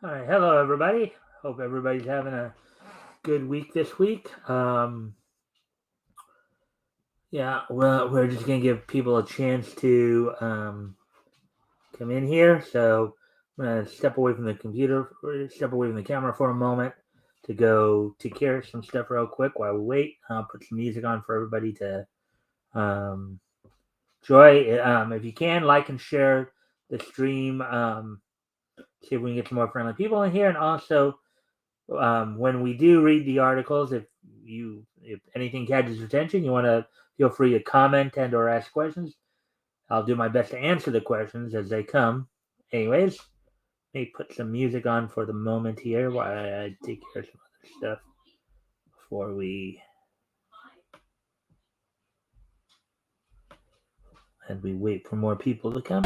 All right, hello everybody. Hope everybody's having a good week this week. Yeah, well, we're just gonna give people a chance to come in here. So I'm gonna step away from the computer, or step away from the camera for a moment to go take care of some stuff real quick while we wait. I'll put some music on for everybody to um, enjoy. If you can, like and share the stream. See if we can get some more friendly people in here, and also when we do read the articles, if anything catches your attention, you want to feel free to comment and or ask questions. I'll do my best to answer the questions as they come. Anyways, let me put some music on for the moment here while I take care of some other stuff before we wait for more people to come.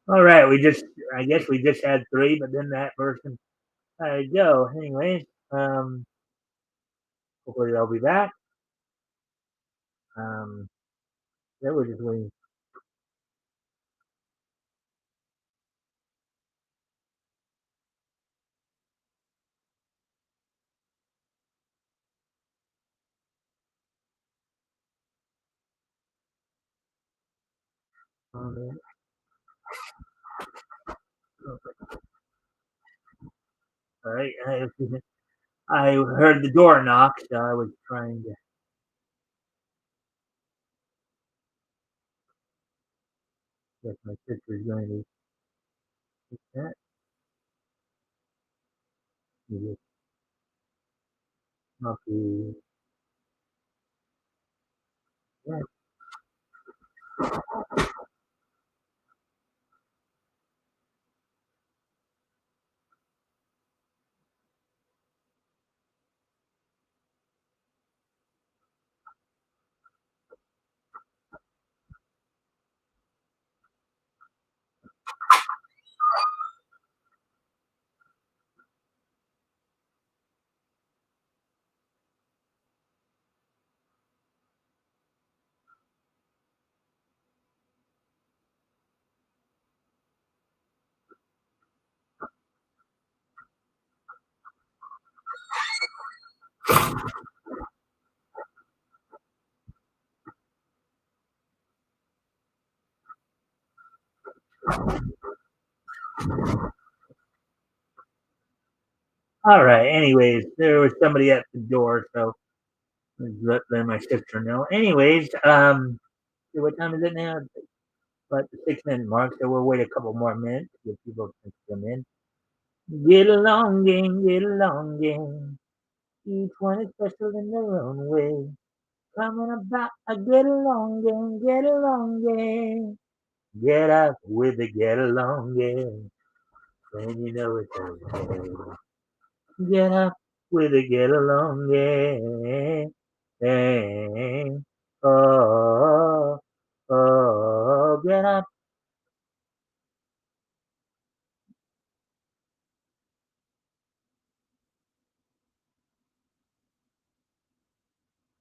All right, I guess we just had three, but then that person had to go. Anyways, hopefully they'll be back. Um, yeah, we're just waiting. All right, I heard the door knock, so I was trying to guess my sister's going to fix that. Maybe it's not the yeah. All right. Anyways, there was somebody at the door, so let my sister know. Anyways, see what time is it now? But the 6 minute mark, so we'll wait a couple more minutes to get people to come in. Get along, gang, get along, gang. Each one is special in their own way. Coming about a get along, gang, get along, gang. Get up with the get along, gang. When you know it's okay. Get up with the get along, gang. Gang. Oh, oh, get up.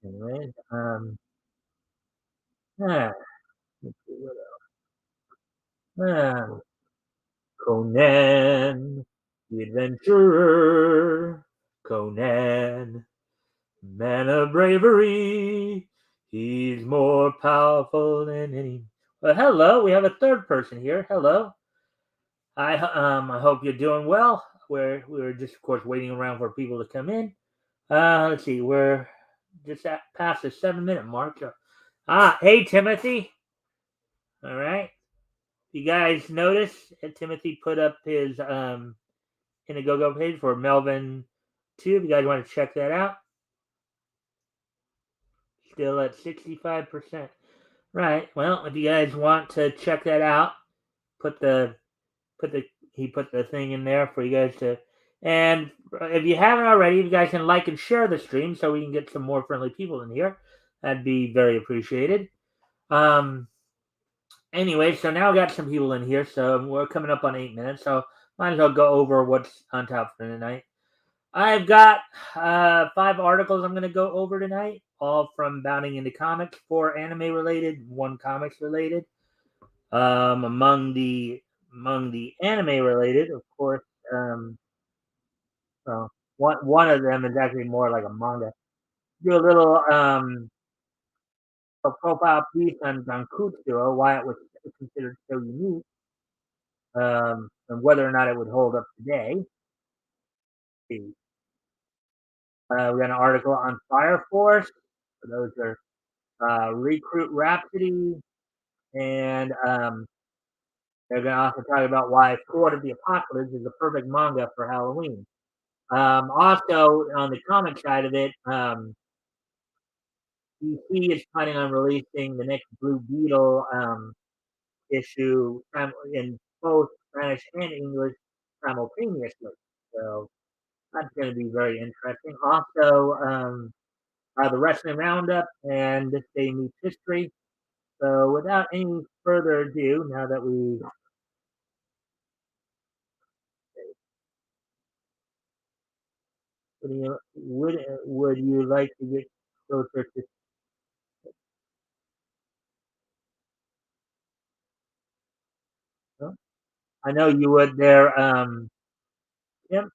Anyways, ah, let's see what else. Conan, the adventurer. Conan, man of bravery. He's more powerful than any. Well, hello. We have a third person here. Hello. I hope you're doing well. We're just of course waiting around for people to come in. Let's see. We're just past the 7 minute mark. Hey Timothy. All right. You guys notice Timothy put up his Indiegogo page for Melvin 2. If you guys want to check that out, still at 65%. Right. Well, if you guys want to check that out, put the put the he put the thing in there for you guys to. And if you haven't already, you guys can like and share the stream so we can get some more friendly people in here. That'd be very appreciated. Um. Anyway, so now we got some people in here, so we're coming up on 8 minutes. So might as well go over what's on top for tonight. I've got 5 articles I'm going to go over tonight, all from Bounding into Comics, 4 anime related, 1 comics related. Among the anime related, of course, well, one of them is actually more like a manga. Do a little a profile piece on Gankutsuo, why it was considered so unique, and whether or not it would hold up today. We got an article on Fire Force. So those are Recruit Rhapsody, and they're going to also talk about why Sword of the Apocalypse is the perfect manga for Halloween. Also, on the comic side of it, DC is planning on releasing the next Blue Beetle issue in both Spanish and English simultaneously. So that's going to be very interesting. Also, the Wrestling Roundup and This Day Meets History. So without any further ado, now that we would you like to get closer to? Huh? I know you would there. Yep.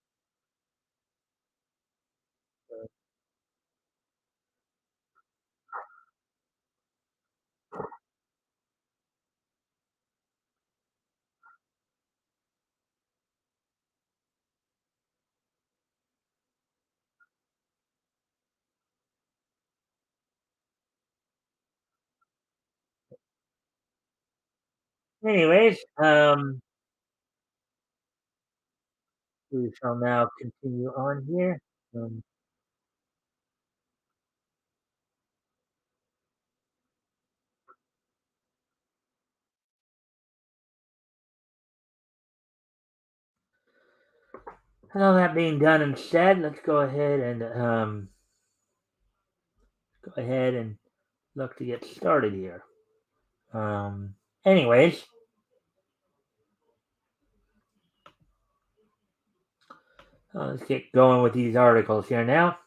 Anyways, we shall now continue on here. Um, all that being done and said, let's go ahead and look to get started here. Anyways, let's get going with these articles here now.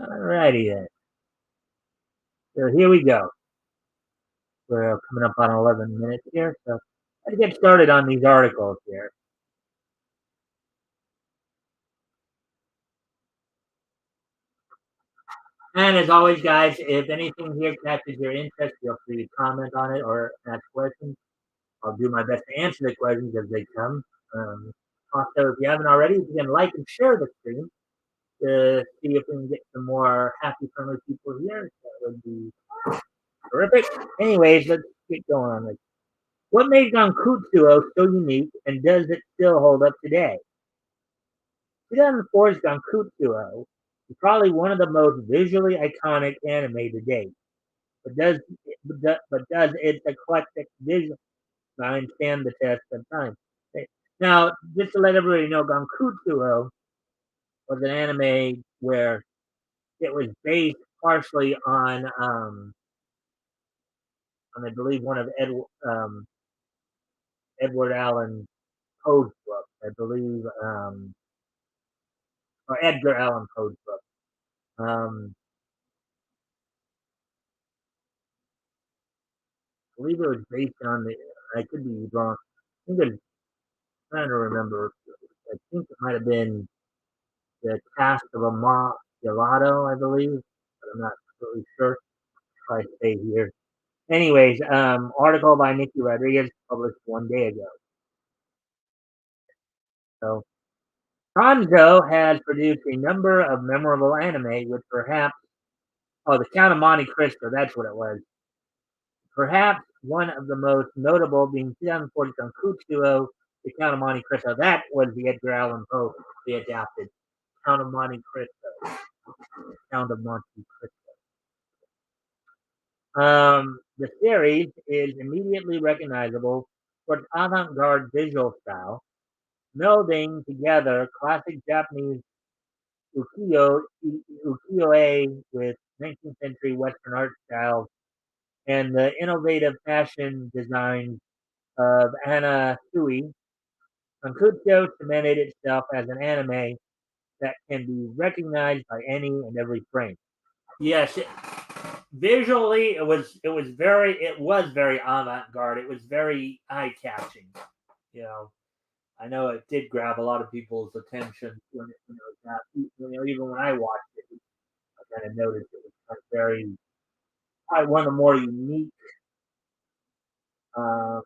Alrighty then. So here we go. We're coming up on 11 minutes here. So let's get started on these articles here. And as always, guys, if anything here catches your interest, feel free to comment on it or ask questions. I'll do my best to answer the questions as they come. Um, Also, if you haven't already, you can like and share the stream to see if we can get some more happy, friendly people here. That would be terrific. Anyways, let's get going on this. What made Gankutsuo so unique, and does it still hold up today? 2004's Gankutsuo is probably one of the most visually iconic anime to date. But does its eclectic vision stand the test of time? Now, just to let everybody know, Gankutsuo was an anime where it was based partially on I believe one of Edward Allan Poe's books. I believe, or Edgar Allan Poe's book. I believe it was based on the. I could be wrong. I think I'm trying to remember. I think it might have been the cast of a Gelato, I believe, but I'm not really sure. If I stay here. Anyways, article by Nikki Rodriguez published 1 day ago. So Hanzo has produced a number of memorable anime, with perhaps the Count of Monte Cristo. That's what it was. Perhaps one of the most notable being 2040 Kankutsuo, The Count of Monte Cristo. That was the Edgar Allan Poe they adapted. Count of Monte Cristo. Count of Monte Cristo. The series is immediately recognizable for its avant-garde visual style, melding together classic Japanese ukiyo-e with 19th century Western art styles and the innovative fashion designs of Anna Sui. Kankutsu cemented itself as an anime that can be recognized by any and every frame. Yes, visually it was very avant garde. It was very eye catching. You know, I know it did grab a lot of people's attention when it got, even when I watched it, I kind of noticed it was kind of very probably one of the more uh,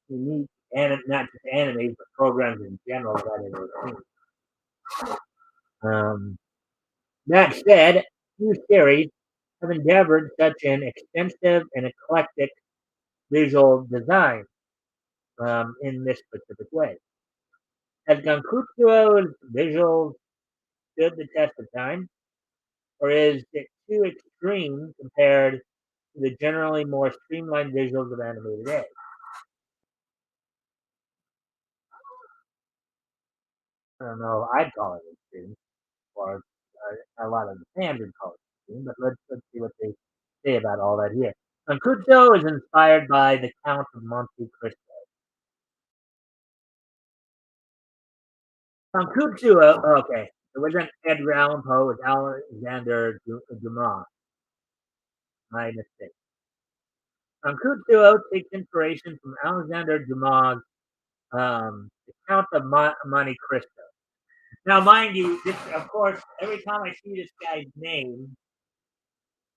unique and not just animes but programs in general that I've ever seen. That said, few series have endeavored such an extensive and eclectic visual design in this specific way. Has Gankutsuo's visuals stood the test of time, or is it too extreme compared to the generally more streamlined visuals of anime today? I don't know. I'd call it extreme, or a lot of the fans would call it extreme. But let's see what they say about all that here. Gankutsu is inspired by the Count of Monte Cristo. Kankutsu, okay. It wasn't Edgar Allan Poe, it was Alexander Dumas. My mistake. Kankutsu takes inspiration from Alexander Dumas' The Count of Monte Cristo. Now, mind you, this, of course, every time I see this guy's name,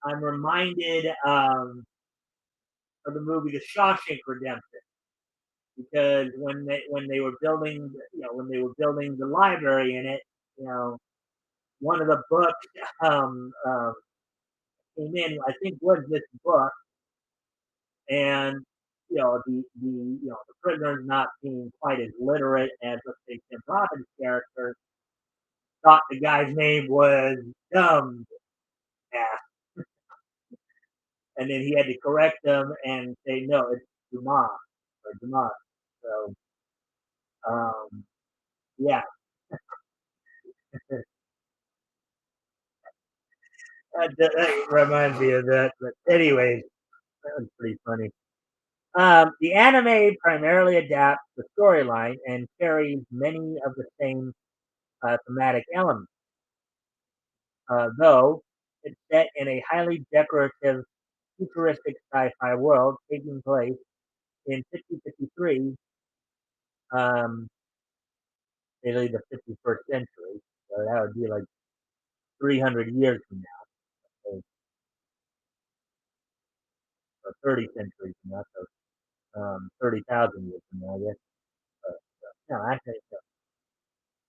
I'm reminded of the movie The Shawshank Redemption, because when they were building, when they were building the library in it, you know, one of the books came in, I think, was this book, and the prisoners not being quite as literate as, let's say, Tim Robbins' character thought the guy's name was Dumb Ass, and then he had to correct them and say no, it's Dumas or Dumas. So yeah, that reminds me of that. But anyways, that was pretty funny. The anime primarily adapts the storyline and carries many of the same thematic elements. though it's set in a highly decorative, futuristic sci-fi world taking place in 5053, um, basically the 51st century. So that would be like 300 years from now, or 30 centuries from now, so 30,000 years from now, I guess. Uh, no, actually, so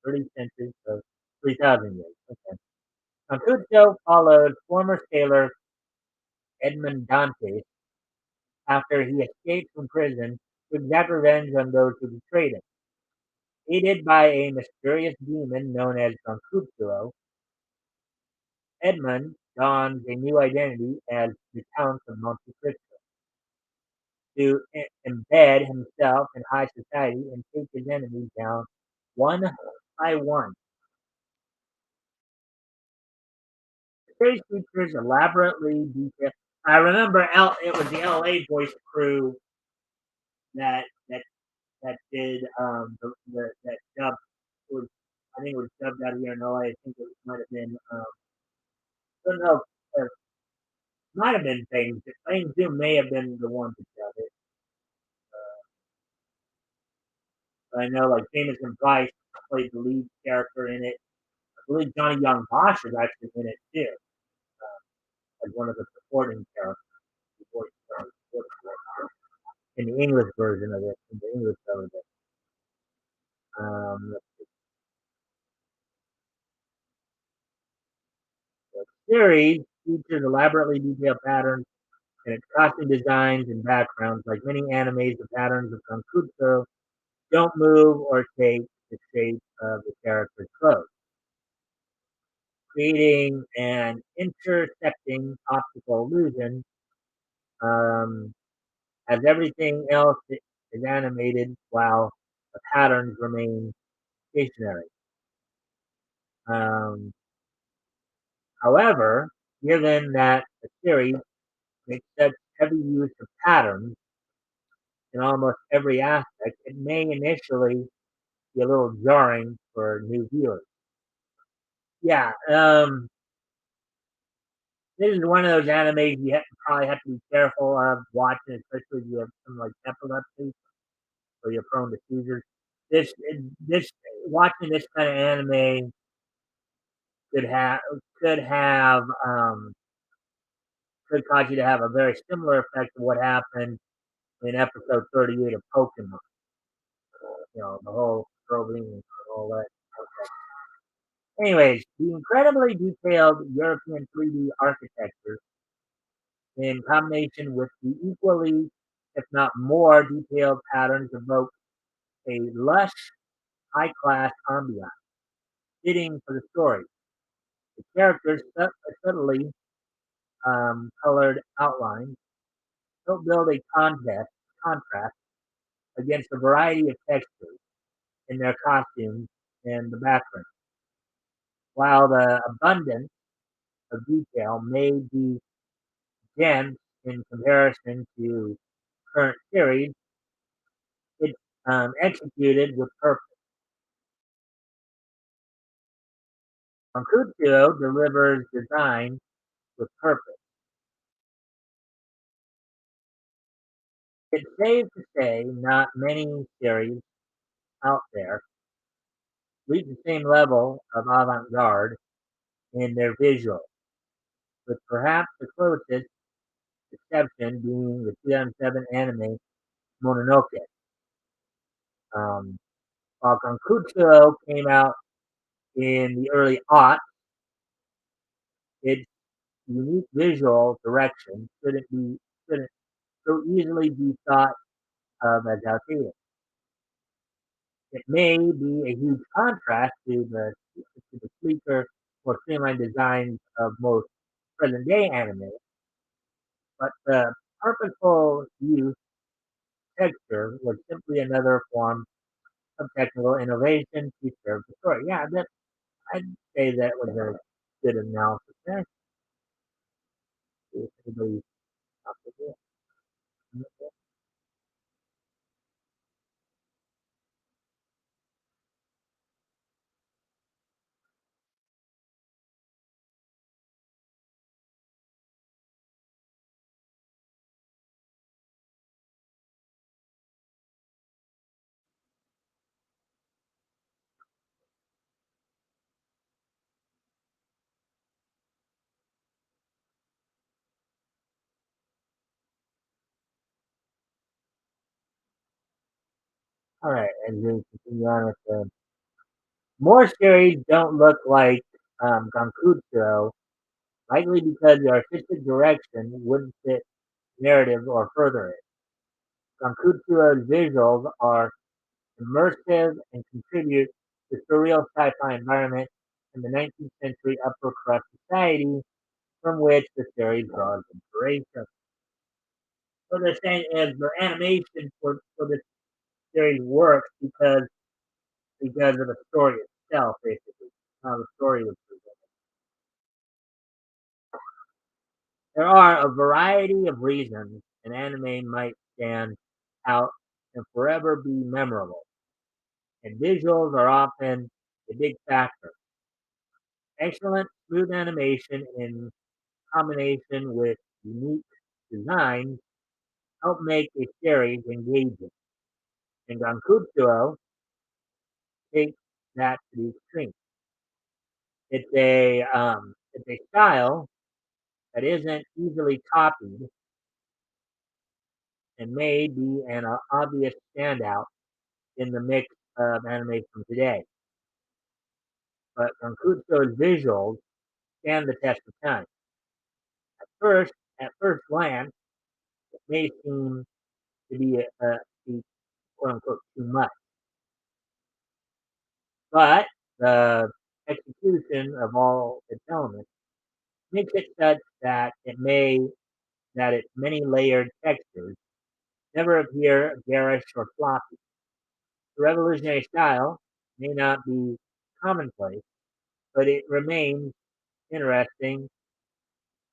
30 centuries, so 3,000 years. Okay. Confucio followed former sailor Edmond Dantes after he escaped from prison to exact revenge on those who betrayed him. Aided by a mysterious demon known as Confucio, Edmund dons a new identity as the Count of Monte Cristo to embed himself in high society and take his enemies down one by one. The series features elaborately detailed. I remember it was the LA voice crew that that that did that dub was, I think it was dubbed out here in LA. I think it might have been I don't know, might have been Things. Things Do may have been the one to dub it. But I know like Famous and Price played the lead character in it. I believe Johnny Young Bosch is actually in it too, as one of the supporting characters. In the English version of it, in the English version of it. Um, the series features elaborately detailed patterns in its costume designs and backgrounds. Like many animes, the patterns of Kankutsu don't move or take the shape of the character's clothes, creating an intersecting optical illusion, um, as everything else is animated while the patterns remain stationary. Um, However, given that the series makes such heavy use of patterns in almost every aspect, it may initially be a little jarring for new viewers. Yeah, this is one of those animes probably have to be careful of watching, especially if you have some like epilepsy or you're prone to seizures. This watching this kind of anime could have could have could cause you to have a very similar effect to what happened in episode 38 of Pokemon. The whole strobing and all that. Anyways, the incredibly detailed European 3D architecture, in combination with the equally, if not more, detailed patterns, evoke a lush, high-class ambiance fitting for the story. The characters' subtly colored outlines help build a contrast against a variety of textures in their costumes and the background. While the abundance of detail may be dense in comparison to current series, it's executed with purpose. Mancuso delivers design with purpose. It's safe to say not many series out there reach the same level of avant-garde in their visual, with perhaps the closest exception being the 2007 anime Mononoke. Um, while Kankutsu came out in the early aughts, its unique visual direction shouldn't so easily be thought of as outdated. It may be a huge contrast to the sleeker, more streamlined designs of most present day anime, but the purposeful use of texture was simply another form of technical innovation to serve the story. Yeah, I'd say that was a good analysis there. If anybody else would do it. All right, and then continue on with the more series don't look like Gankutsu, likely because the artistic direction wouldn't fit narrative or further it. Gankutsu's visuals are immersive and contribute to surreal sci-fi environment in the 19th century upper crust society from which the series draws inspiration. So they're saying is the animation for the series works because of the story itself, basically, how the story was presented. There are a variety of reasons an anime might stand out and forever be memorable, and visuals are often a big factor. Excellent smooth animation in combination with unique designs help make a series engaging. And Gankutsuo takes that to the extreme. It's a style that isn't easily copied and may be an obvious standout in the mix of anime from today. But Gankutsuo's visuals stand the test of time. First, at first glance, it may seem to be quote unquote too much, but the execution of all its elements makes it such that its many layered textures never appear garish or floppy. The revolutionary style may not be commonplace, but it remains interesting,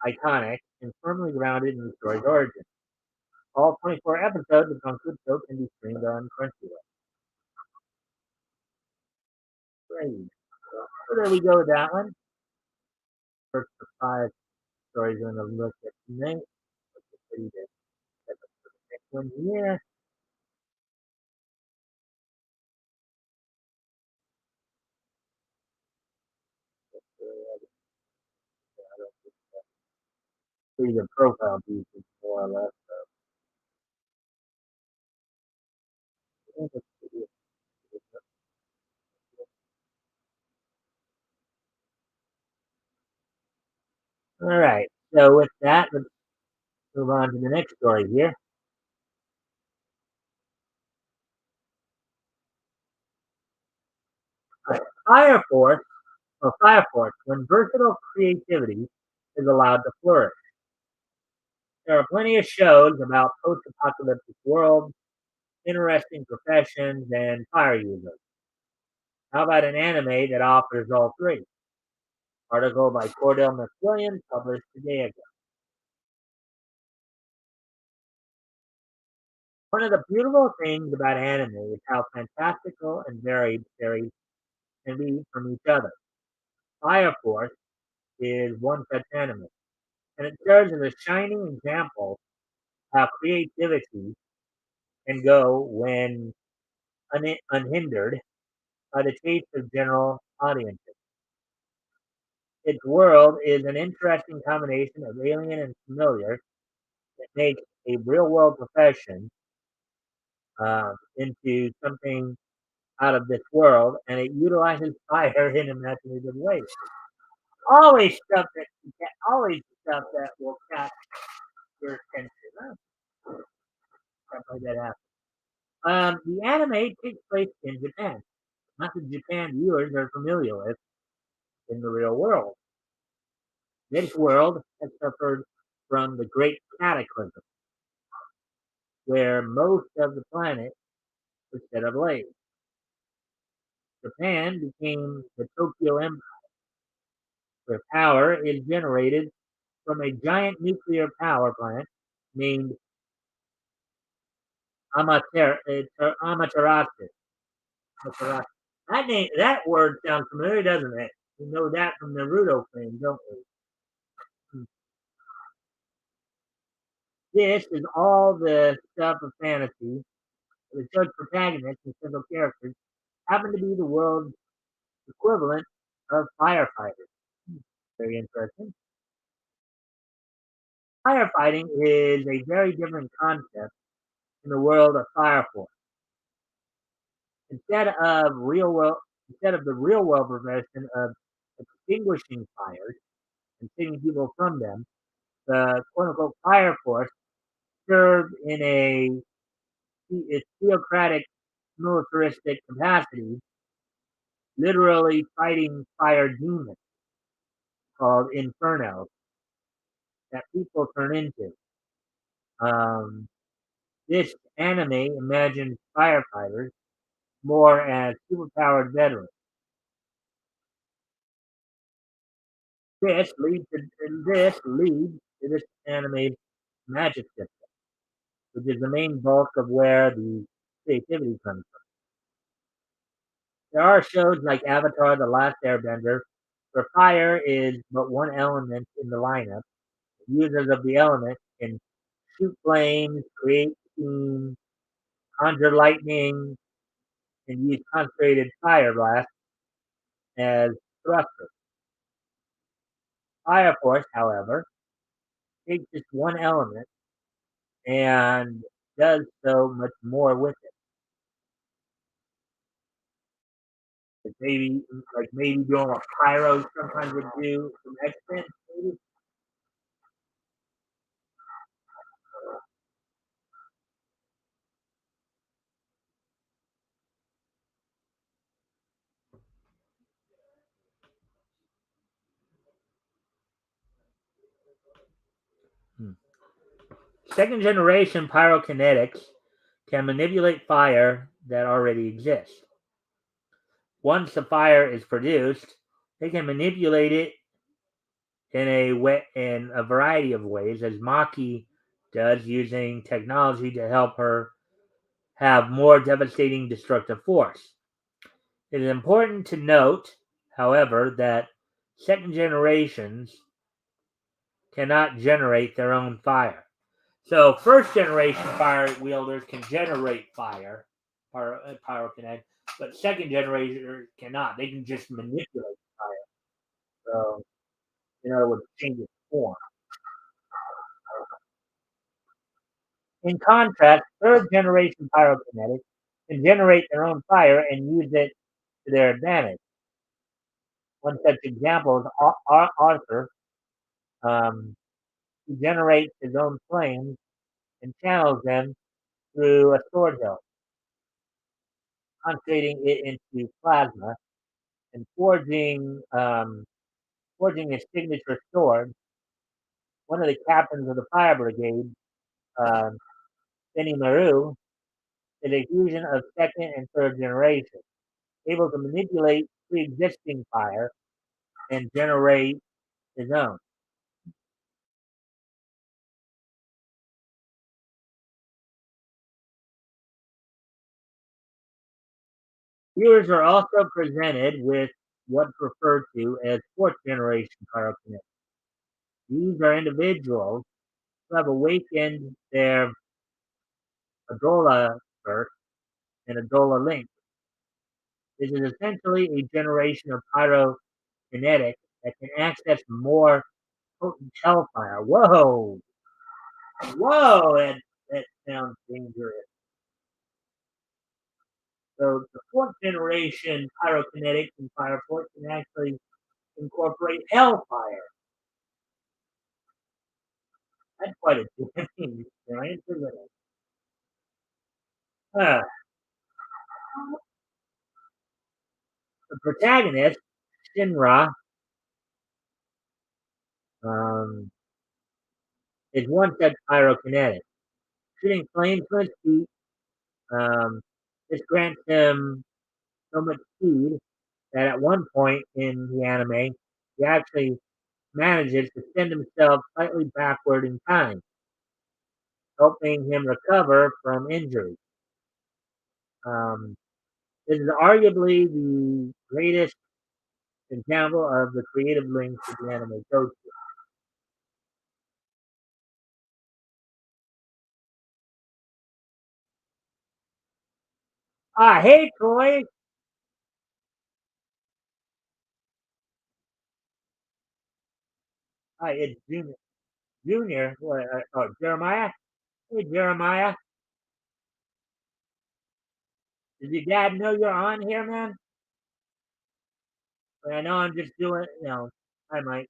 iconic, and firmly grounded in the story's origin. All 24 episodes of Kung Fu Soap can be streamed on Crunchyroll. Great. So there we go with that one. First the five stories we're going to look at tonight. Ready to set up for the next one here. See the profile pieces more or less. All right. So with that, let's move on to the next story here. All right. Fire Force, when versatile creativity is allowed to flourish. There are plenty of shows about post-apocalyptic worlds, interesting professions, and fire users. How about an anime that offers all three? Article by Cordell McWilliams, published today ago. One of the beautiful things about anime is how fantastical and varied series can be from each other. Fire Force is one such anime, and it serves as a shining example of how creativity can go when unhindered by the taste of general audiences. Its world is an interesting combination of alien and familiar that makes a real world profession into something out of this world, and it utilizes fire in imaginative ways. Always stuff that will catch your attention. Stuff like that happens. The anime takes place in Japan, not the Japan viewers are familiar with in the real world. This world has suffered from the Great Cataclysm, where most of the planet was set ablaze. Japan became the Tokyo Empire, where power is generated from a giant nuclear power plant named Amaterasu. Amaterasu. That word sounds familiar, doesn't it? We know that from Naruto fame, don't we? Hmm. This is all the stuff of fantasy. The show's protagonists and central characters happen to be the world's equivalent of firefighters. Very interesting. Firefighting is a very different concept in the world of Fire Force. Instead of real world, instead of the real world profession of extinguishing fires and saving people from them, the quote unquote fire force served in a theocratic militaristic capacity, literally fighting fire demons called infernos that people turn into. Um, this anime imagines firefighters more as superpowered veterans. This leads to this anime's magic system, which is the main bulk of where the creativity comes from. There are shows like Avatar: The Last Airbender, where fire is but one element in the lineup. Users of the element can shoot flames, create steam, conjure lightning, and use concentrated fire blast as thrusters. Fire Force, however, takes just one element and does so much more with it. Like maybe doing what Pyro sometimes would do from X-Men. Maybe. Hmm. Second generation pyrokinetics can manipulate fire that already exists. Once the fire is produced, they can manipulate it in a variety of ways, as Maki does, using technology to help her have more devastating destructive force. It is important to note, however, that second generations cannot generate their own fire. So first generation fire wielders can generate fire, pyrokinetic, but second generators cannot. They can just manipulate fire. So in other words, change its form. In contrast, third generation pyrokinetics can generate their own fire and use it to their advantage. One such example is Arthur, um, who generates his own flames and channels them through a sword hilt, concentrating it into plasma and forging his signature sword. One of the captains of the fire brigade, um, Benny Maru, is a fusion of second and third generation, able to manipulate pre-existing fire and generate his own. Viewers are also presented with what's referred to as fourth generation pyrokinetics. These are individuals who have awakened their Adola burst and Adola link. This is essentially a generation of pyrokinetic that can access more potent hellfire. Whoa! Whoa! That sounds dangerous. So the fourth generation pyrokinetics and fire force can actually incorporate hellfire. That's quite a damning experience, isn't it? Uh, the protagonist, Shinra, um, is one such pyrokinetic. Shooting flames from his feet, um, this grants him so much speed that at one point in the anime, he actually manages to send himself slightly backward in time, helping him recover from injury. Um, this is arguably the greatest example of the creative links that the anime goes to. Ah, hey, Troy! Hi, it's Junior. Junior, what, oh, Jeremiah? Hey, Jeremiah. Does your dad know you're on here, man? I know I'm just doing, hi, Mike.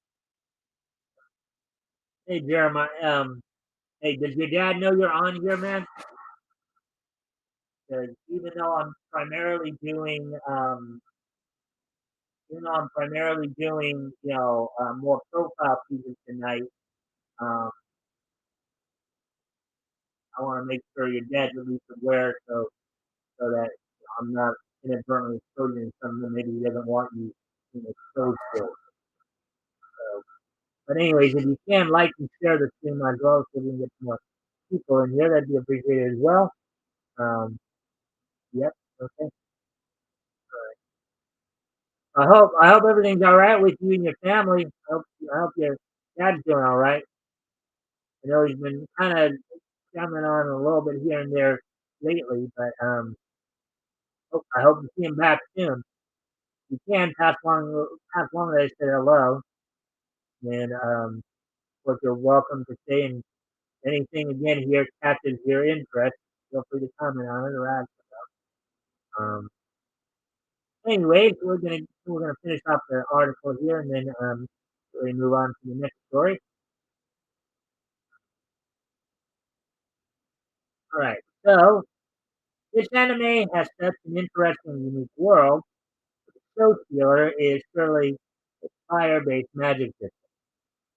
Hey, Jeremiah. Hey, does your dad know you're on here, man? 'Cause even though I'm primarily doing, more profile pieces tonight, um, I want to make sure your dad's at least aware, so that I'm not inadvertently exposing something that maybe he doesn't want you exposed to. So, but anyways, if you can like and share the stream as well, so we can get some more people in here, that'd be appreciated as well. Um, yep. Okay. I hope everything's all right with you and your family. I hope your dad's doing all right. I know he's been kind of coming on a little bit here and there lately, but I hope to see him back soon. If you can pass along that I said hello, and but you're welcome to say and anything again here catches your interest. Feel free to comment on it or ask. Um, anyways, we're gonna finish off the article here, and then we move on to the next story. All right, so this anime has such an interesting, unique world. So Stealer is purely a fire-based magic system.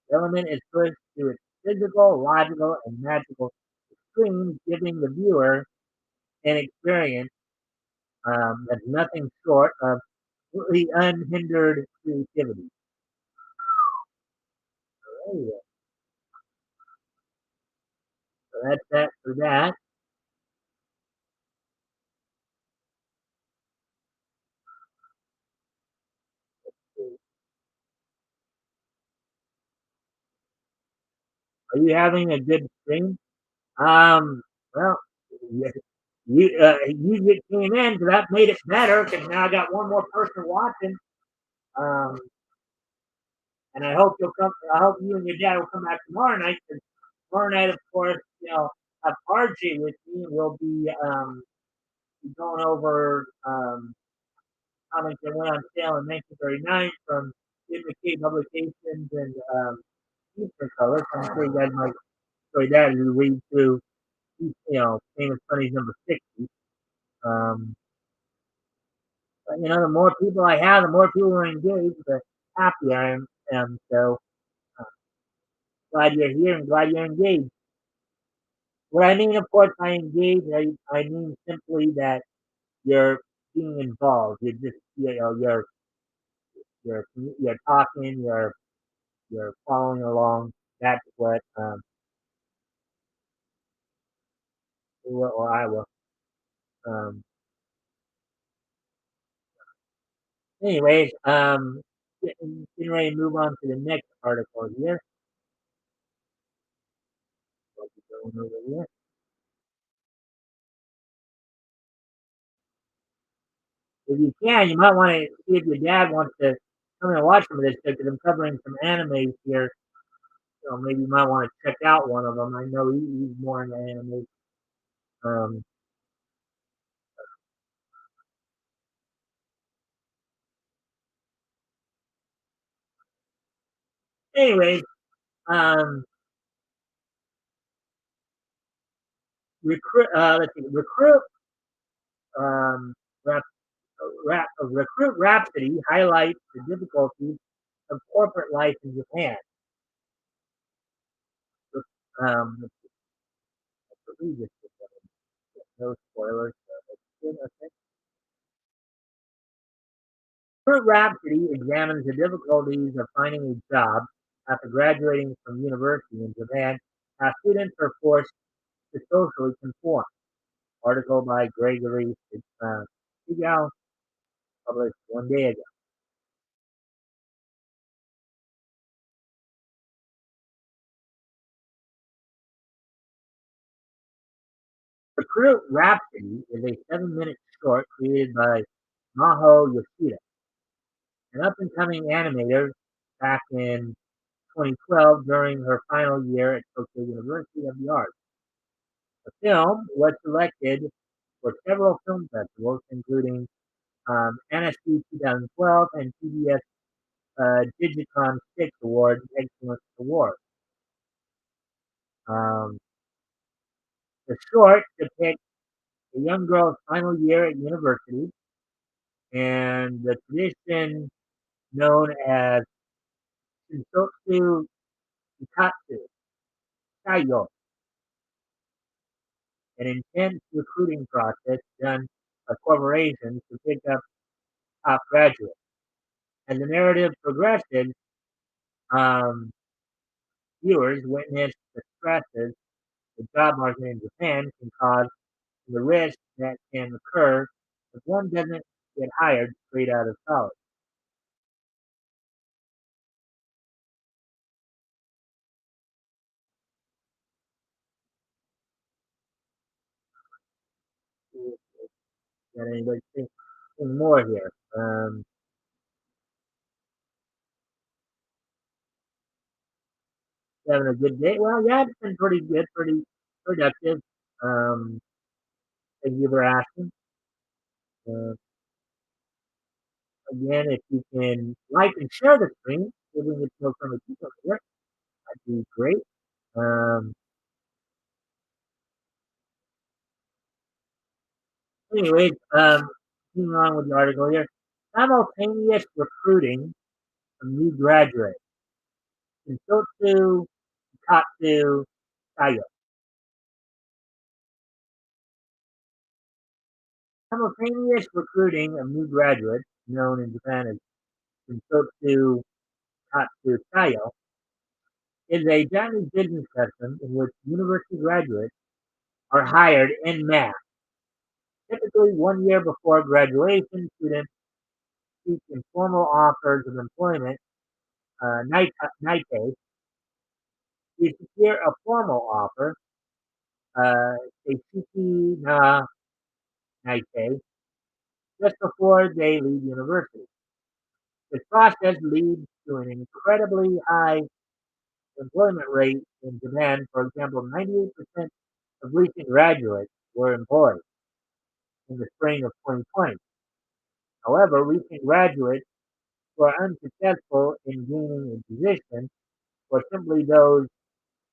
The element is pushed to its physical, logical, and magical extremes, giving the viewer an experience that's nothing short of completely unhindered creativity. Anyway, so that's that for that. Are you having a good stream? Well, you you just came in, so that made it better because now I got one more person watching. Um, and I hope you'll come. I hope you and your dad will come back tomorrow night. Cause tomorrow night, of course, have RJ with me. We'll be going over comics that went on sale in 1939 from Jim McKay Publications and Eastern Color. So I'm sure you guys might enjoy that as we read through, Famous Funnies number 60. Um, but, the more people I have, the more people are engaged, the happier I am. So uh, glad you're here and glad you're engaged. What I mean, of course, by engaged, I mean simply that you're being involved. You're just, you're talking, you're following along. That's what or I will. Um, anyways, getting ready to move on to the next article here. What we going over here. If you can, you might want to see if your dad wants to come and watch some of this because I'm covering some animes here. So maybe you might want to check out one of them. I know he's more into anime. Um, anyways, um, recruit um, rap, recruit Rhapsody highlights the difficulties of corporate life in Japan. Um, no spoilers. Okay. Recruit Rhapsody examines the difficulties of finding a job after graduating from university in Japan, how students are forced to socially conform. Article by Gregory Segal, published one day ago. Recruit Rhapsody is a 7-minute short created by Maho Yoshida, an up-and-coming animator back in 2012 during her final year at Tokyo University of the Arts. The film was selected for several film festivals, including NSC 2012 and PBS Digicom 6 Award Excellence Award. Um, the short depicts a young girl's final year at university and the tradition known as Shinsotsu Ikatsu Taiyo, an intense recruiting process done by corporations to pick up top graduates. As the narrative progresses, um, viewers witness the stresses the job market in Japan can cause and the risk that can occur if one doesn't get hired straight out of college. Got anybody think more here? Having a good day? Well, yeah, it's been pretty good, pretty productive. Um, Thank you for asking. Uh, Again, if you can like and share the stream, giving it to some people here, that'd be great. Um, Anyways, continuing on with the article here, simultaneous recruiting of new graduates. Shintotsu Katsu Tayo. Simultaneous recruiting of new graduates, known in Japan as Shintotsu Katsu Tayo, is a Japanese business custom in which university graduates are hired en masse. Typically, 1 year before graduation, students seek informal offers of employment, naite, to secure a formal offer, seishiki na naite, just before they leave university. This process leads to an incredibly high employment rate in Japan. For example, 98% of recent graduates were employed in the spring of 2020. However, recent graduates who are unsuccessful in gaining a position, or simply those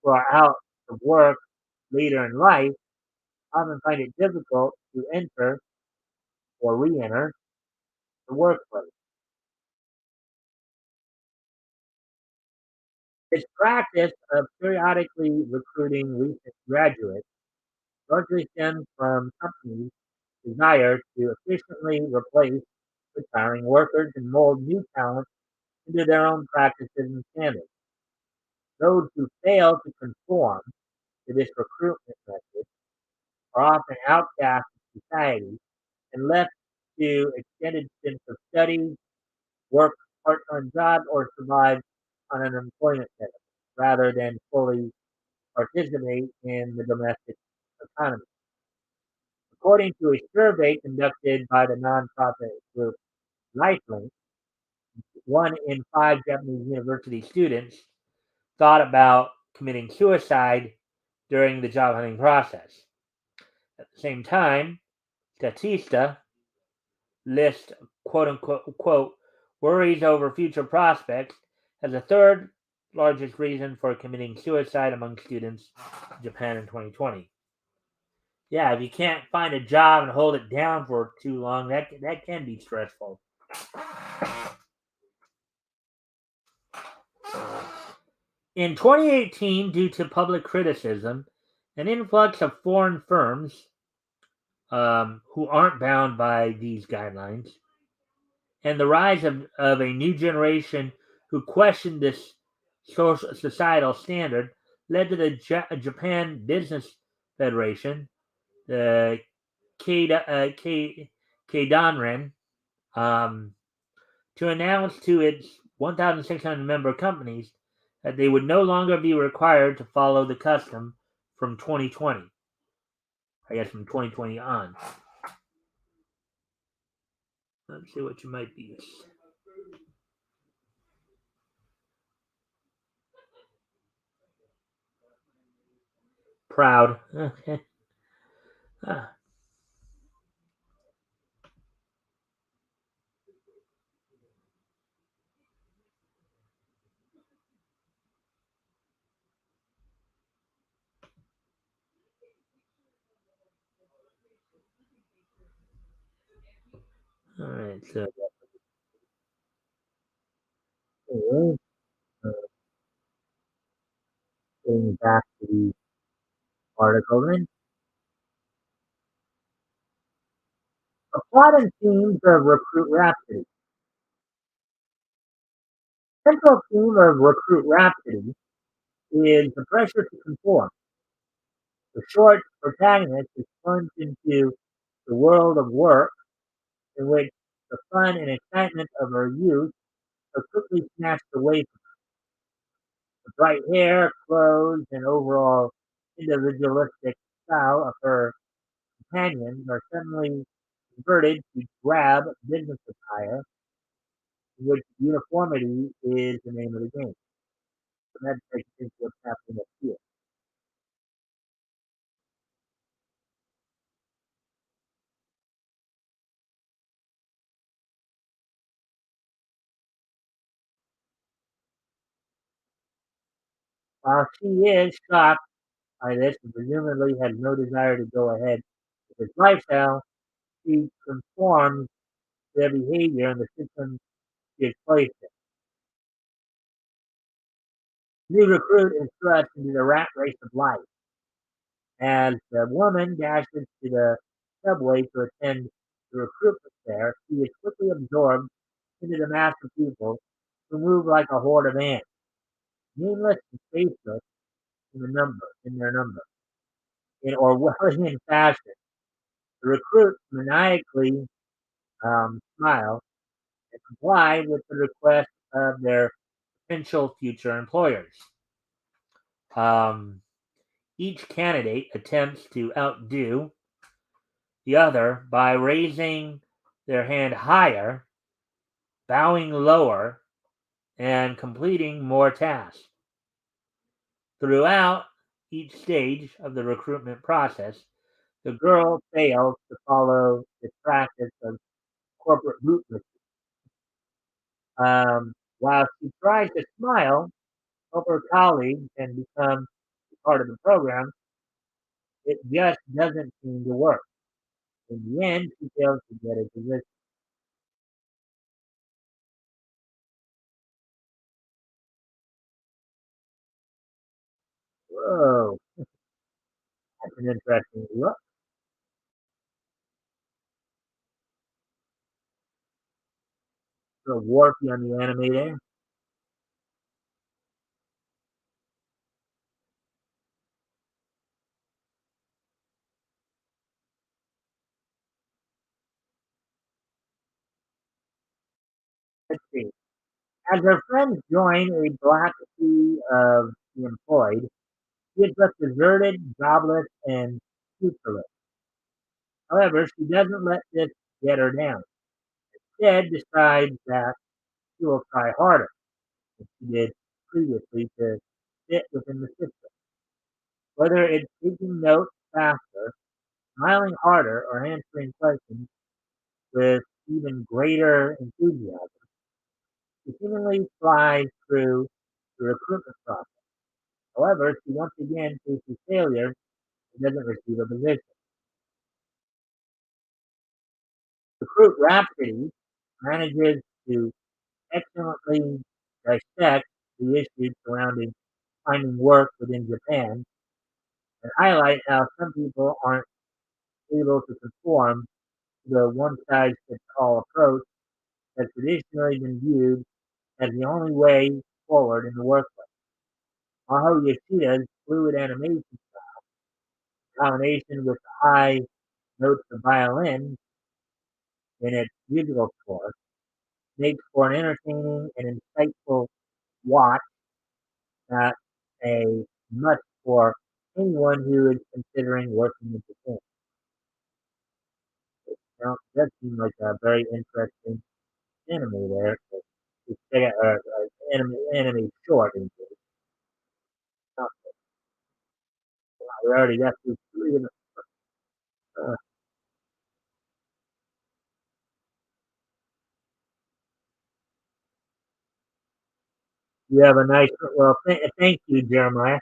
who are out of work later in life, often find it difficult to enter or re-enter the workplace. This practice of periodically recruiting recent graduates largely stems from companies' desire to efficiently replace retiring workers and mold new talent into their own practices and standards. Those who fail to conform to this recruitment method are often outcast in society and left to extended stints of study, work part-time jobs, or survive on unemployment benefits rather than fully participate in the domestic economy. According to a survey conducted by the nonprofit group Lifelink, 1 in 5 Japanese university students thought about committing suicide during the job hunting process. At the same time, Statista lists quote unquote quote worries over future prospects as the third largest reason for committing suicide among students in Japan in 2020. Yeah, if you can't find a job and hold it down for too long, that can be stressful. In 2018, due to public criticism, an influx of foreign firms who aren't bound by these guidelines, and the rise of a new generation who question this societal standard led to the Japan Business Federation, the Keidanren, um, to announce to its 1,600 member companies that they would no longer be required to follow the custom from 2020. I guess from 2020 on. Let's see what you might be proud. Okay. Ah. All right, so anyway, uh, getting back to the article then. The plot and themes of Recruit Rhapsody. Central theme of Recruit Rhapsody is the pressure to conform. The short protagonist is plunged into the world of work in which the fun and excitement of her youth are quickly snatched away from the bright hair, clothes, and overall individualistic style of her companions are suddenly converted to drab business attire in which uniformity is the name of the game. So that takes into what's happening up here. While she is shocked by this and presumably has no desire to go ahead with his lifestyle, she conforms to their behavior and the system she is placed in. The new recruit is thrust into the rat race of life. As the woman dashes to the subway to attend the recruitment fair, she is quickly absorbed into the mass of people who move like a horde of ants, nameless and faceless in their number, in Orwellian fashion. The recruits maniacally smile and comply with the request of their potential future employers. Um, each candidate attempts to outdo the other by raising their hand higher, bowing lower, and completing more tasks. Throughout each stage of the recruitment process, the girl fails to follow the practice of corporate ruthlessness. While she tries to smile, help her colleagues, and become part of the program, it just doesn't seem to work. In the end, she fails to get a position. Whoa, that's an interesting look. Little warpy on the anime there. Let's see. As her friends join a black sea of the employed, she is left deserted, jobless, and futureless. However, she doesn't let this get her down. Instead, decides that she will try harder than she did previously to fit within the system. Whether it's taking notes faster, smiling harder, or answering questions with even greater enthusiasm, she seemingly flies through the recruitment process. However, she once again faces failure and doesn't receive a position. Recruit Rhapsody manages to excellently dissect the issues surrounding finding work within Japan and highlight how some people aren't able to conform to the one-size-fits-all approach that's traditionally been viewed as the only way forward in the workplace. Maho Yoshida's fluid animation combination with the high notes of violin in its musical score makes for an entertaining and insightful watch that a must for anyone who is considering working in Japan. Now, that seems like a very interesting anime there. It's anime short. We already got through three of them. Uh, you have a nice, well, thank you, Jeremiah.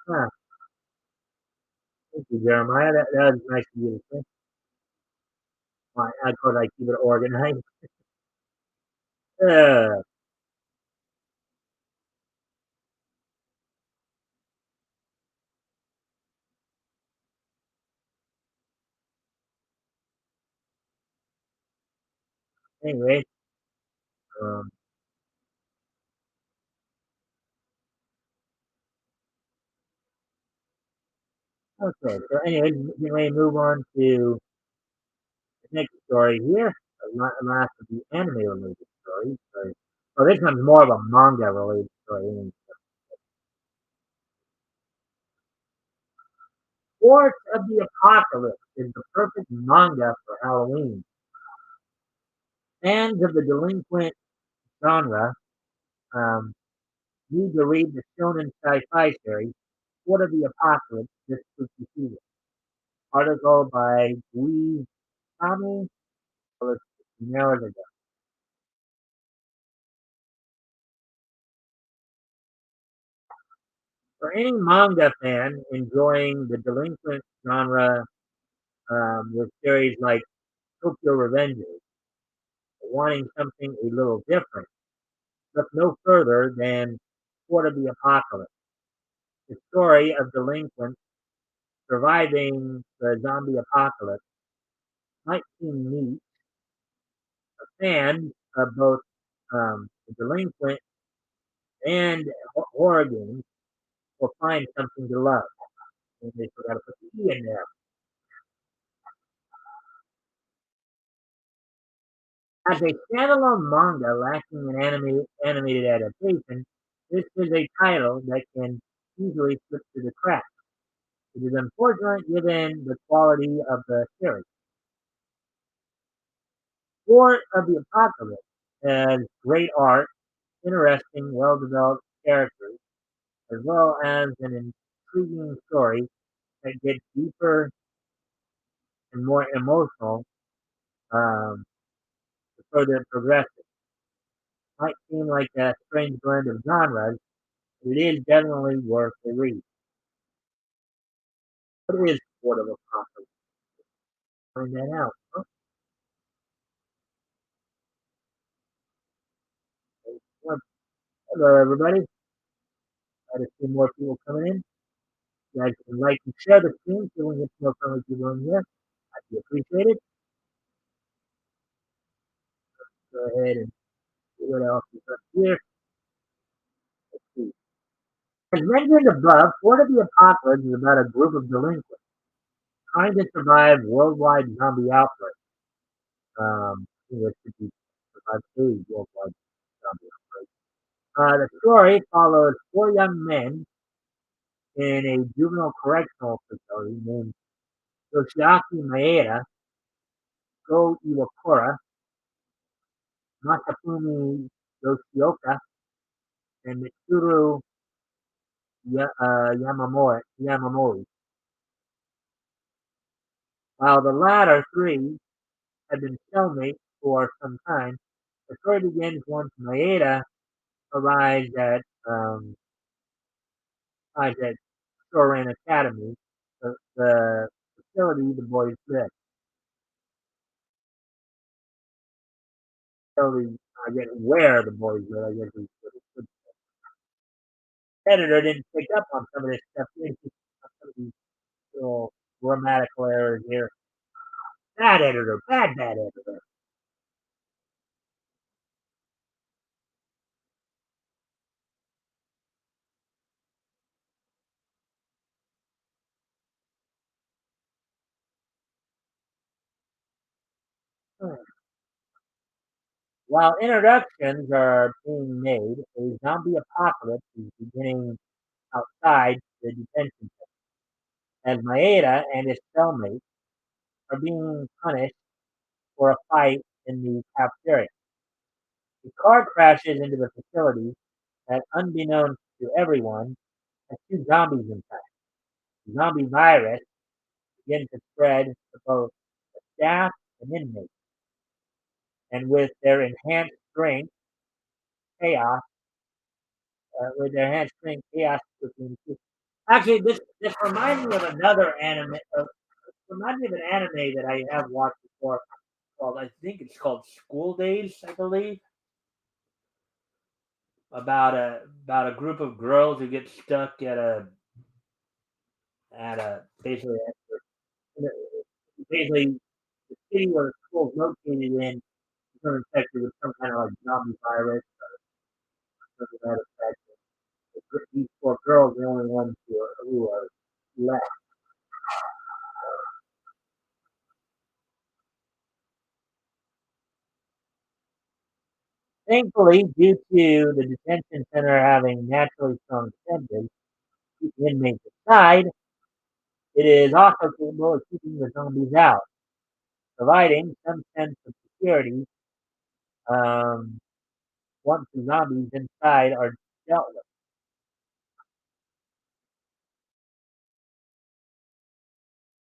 Huh, thank you, Jeremiah. That was nice of you to say. I could like keep it organized. Uh, anyway, um, okay. So anyway, we may move on to the next story here. The last of the anime related stories. So, well, this one's more of a manga related story. Force of the Apocalypse is the perfect manga for Halloween. Fans of the delinquent genre um, need to read the shonen sci-fi series What of the Apocalypse this spooky season. Article by Gui Kami. Well, it's narrative. For any manga fan enjoying the delinquent genre with series like Tokyo Revengers, wanting something a little different, look no further than Court of the Apocalypse, the story of delinquents surviving the zombie apocalypse. Might seem neat. Fans of both the delinquent and horror games will find something to love. And they forgot to put the E in there. As a standalone manga lacking an animated adaptation, this is a title that can easily slip through the cracks. It is unfortunate given the quality of the series. War of the Apocalypse has great art, interesting, well-developed characters, as well as an intriguing story that gets deeper and more emotional um, the further it progresses. Might seem like a strange blend of genres, but it is definitely worth a read. What is Court of Apocalypse? Find that out. Okay. Hello, everybody. Glad to see more people coming in. You guys can like and share the stream so we can get more friendly people in here. I'd be appreciated. Go ahead and see what else is up here. Let's see. As mentioned above, Court of the Apocalypse is about a group of delinquents trying to survive worldwide zombie outbreak. I think it should be survive a worldwide zombie outbreak. The story follows four young men in a juvenile correctional facility named Yoshiaki Maeda, Go Iwakura, Masafumi Yoshioka, and Mitsuru Yamamori. While the latter three had been cellmates for some time, the story begins once Maeda arrives at Shorin Academy, the facility the boys live. Facility, I guess, where the boys live, I guess is what it should. The editor didn't pick up on some of this stuff. Some of these little grammatical errors here. Bad editor, bad editor. While introductions are being made, a zombie apocalypse is beginning outside the detention center, as Maeda and his cellmates are being punished for a fight in the cafeteria. A car crashes into the facility that, unbeknownst to everyone, has two zombies inside. The zombie virus begins to spread to both the staff and inmates, and chaos, with their enhanced strength, chaos between the two. Actually, this reminds me of another anime. Reminds me of an anime that I have watched before. called, I think it's called School Days, I believe, about a group of girls who get stuck at a basically the city where the school is located in become infected with some kind of like zombie virus or something to that effect. These four girls are the only ones who are left. Thankfully, due to the detention center having naturally strong defenses, keep the inmates inside, it is also capable of keeping the zombies out, providing some sense of security um, once the zombies inside are dealt with.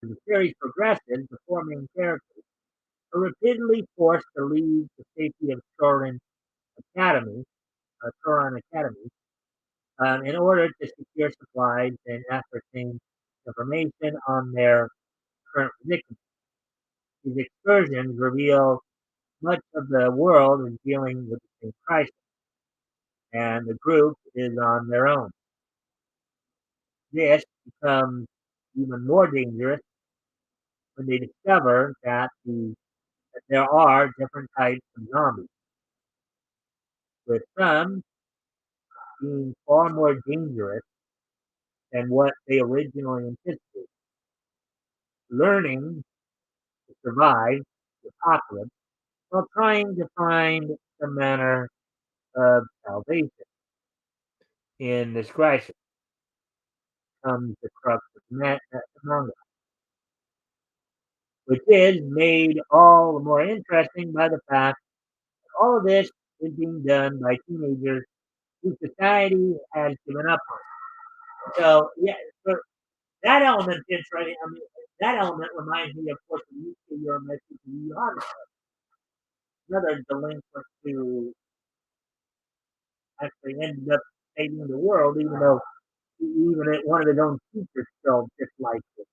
As the series progresses, the four main characters are repeatedly forced to leave the safety of Academy, Choron Academy, in order to secure supplies and ascertain information on their current predicament. These excursions reveal much of the world is dealing with the same crisis, and the group is on their own. This becomes even more dangerous when they discover that there are different types of zombies, with some being far more dangerous than what they originally anticipated. Learning to survive the apocalypse while trying to find some manner of salvation in this crisis comes the crux of the manga, which is made all the more interesting by the fact that all of this is being done by teenagers who society has given up on. So, yeah, for that element is right. I mean, that element reminds me, of course, of UK Your Message to the Audience, another delinquent who actually ended up saving the world, even though one of his own teachers still disliked it.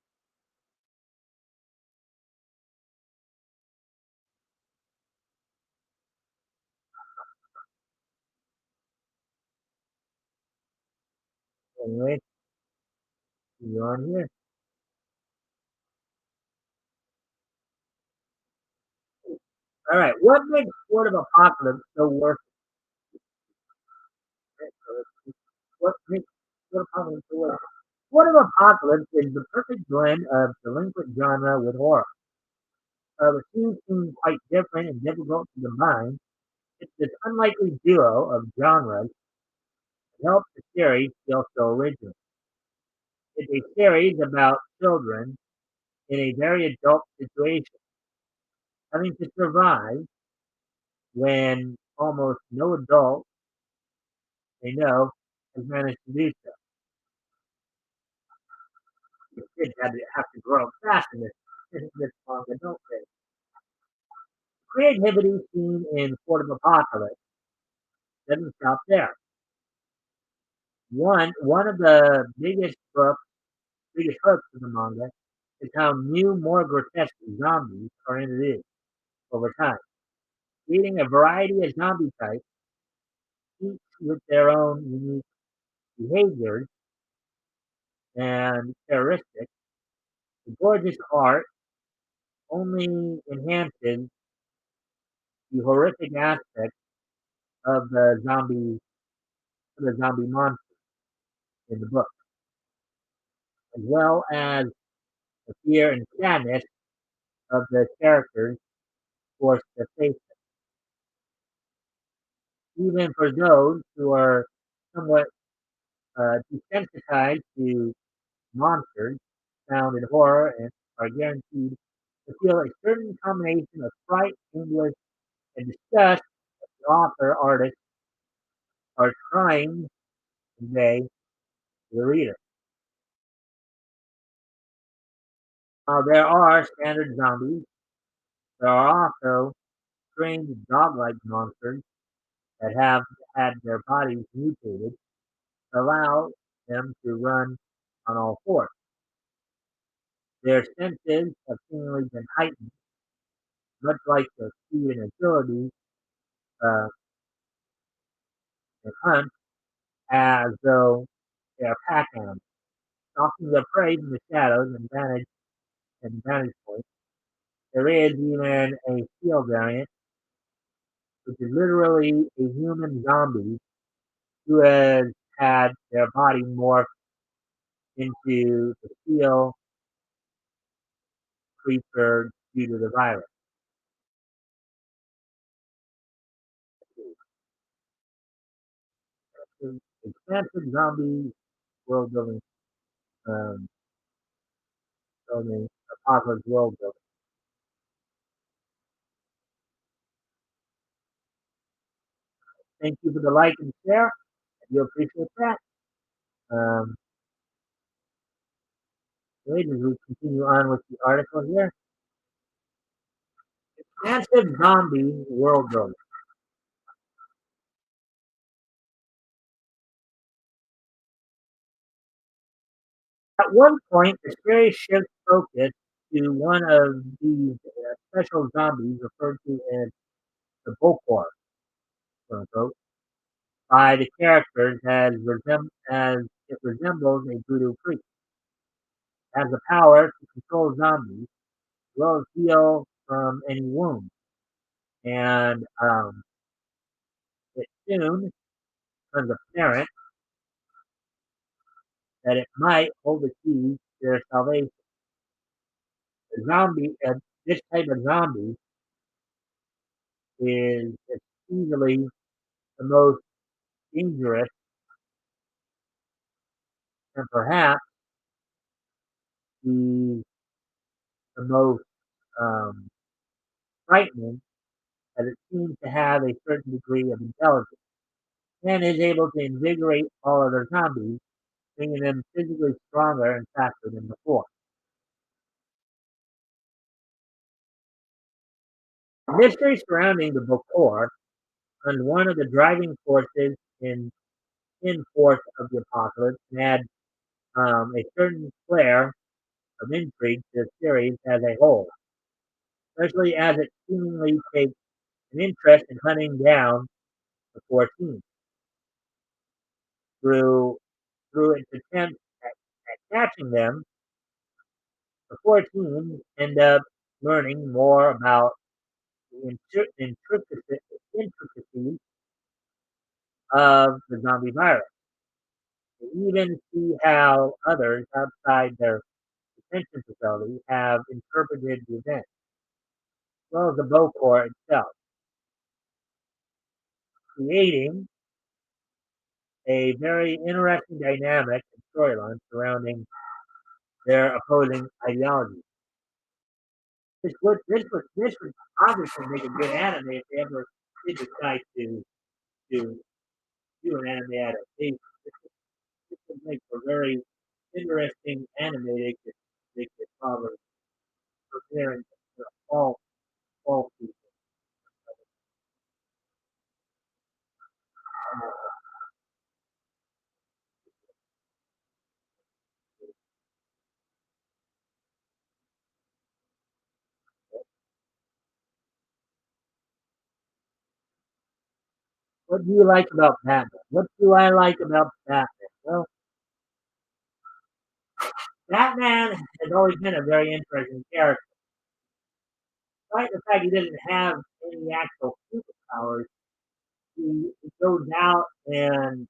Anyway, you're on here. All right, what makes Sport of Apocalypse so worth it? What makes Sport of Apocalypse so worth it? Sport of Apocalypse is the perfect blend of delinquent genre with horror. The two seem quite different and difficult to combine. It's this unlikely duo of genres that helps the series feel so original. It's a series about children in a very adult situation, having to survive when almost no adult they know has managed to do so. The kids have to grow up fast in this manga, don't they? Creativity seen in Port of Apocalypse doesn't stop there. One of the biggest hooks of the manga is how new, more grotesque zombies are introduced over time, creating a variety of zombie types, each with their own unique behaviors and characteristics. The gorgeous art only enhances the horrific aspects of the zombie monster in the book, as well as the fear and sadness of the characters forced to face them. Even for those who are somewhat desensitized to monsters found in horror and are guaranteed to feel a certain combination of fright, anguish, and disgust the author artists are trying to convey to the reader. There are standard zombies. There are also strange dog-like monsters that have had their bodies mutated to allow them to run on all fours. Their senses have seemingly been heightened, much like the speed and agility uh, and hunt, as though they are pack animals, stalking their prey from the shadows and vantage points. There is even a steel variant, which is literally a human zombie who has had their body morph into the steel creature due to the virus. So, expansive zombie world um, building, apocalypse world building. Thank you for the like and share. I do appreciate that. Um, Great, as we continue on with the article here. Expansive zombie world building. At one point, the series shifts focus to one of these special zombies referred to as the Bokor, quote unquote, by the characters as it resembles a voodoo priest. It has the power to control zombies as well as heal from any wound. And it soon becomes apparent that it might hold the key to their salvation. The zombie, this type of zombie is easily the most dangerous and perhaps the most um, frightening, as it seems to have a certain degree of intelligence and is able to invigorate all other zombies, making them physically stronger and faster than before. The mystery surrounding the Bokor and one of the driving forces in force of the apocalypse and add a certain flair of intrigue to the series as a whole, especially as it seemingly takes an interest in hunting down the 14 through its attempt at catching them. The 14 end up learning more about the intricacies of the zombie virus. They even see how others outside their detention facility have interpreted the event, as well as the Bokor itself, creating a very interesting dynamic and storyline surrounding their opposing ideologies. This would obviously make a good anime if they ever did decide to do an anime adaptation. This would make a very interesting anime they could probably prepare in the fall season. What do you like about Batman? What do I like about Batman? Well, Batman has always been a very interesting character. Despite the fact he doesn't have any actual superpowers, he goes out and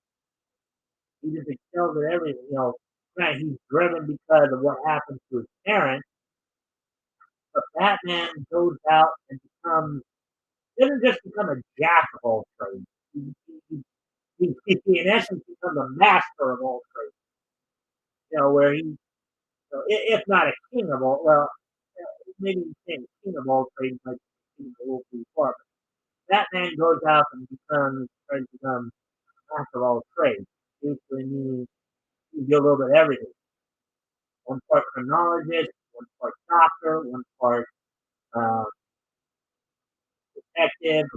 he just excels at everything. Granted, he's driven because of what happened to his parents, but Batman goes out and doesn't just become a jack of all trades. He in essence becomes a master of all trades. Where if not a king of all, well, maybe he's saying king of all trades, like king of the wolf before. Batman goes out and tries to become master of all trades. Basically, meaning you do a little bit of everything. One part criminologist, one part doctor, one part uh, detective,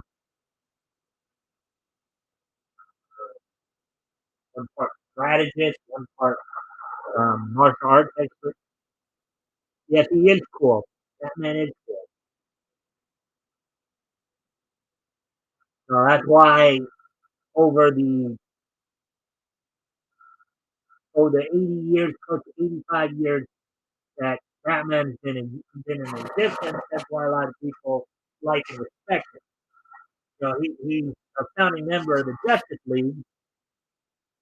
one part strategist, one part martial arts expert. Yes, he is cool. Batman is cool. So that's why over the over the 80 years, close to 85 years that Batman's been in existence, that's why a lot of people like and respect him. He's a founding member of the Justice League.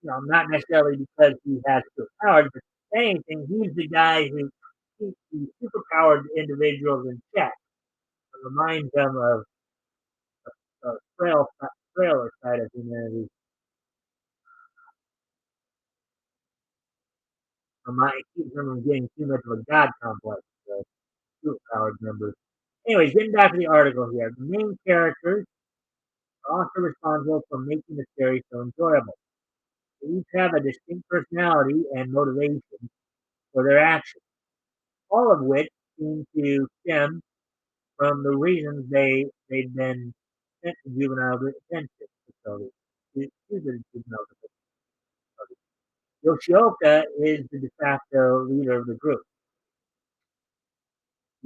Not necessarily because he has superpowers, but if anything, he's the guy who keeps the superpowered individuals in check. It reminds them of the frailer side of humanity. It keeps them from getting too much of a god complex. The superpowered members. Anyways, getting back to the article here, the main characters are also responsible for making the series so enjoyable. They each have a distinct personality and motivation for their actions, all of which seem to stem from the reasons they've been sent to juvenile detention facilities. To the juvenile detention facilities. Yoshioka is the de facto leader of the group.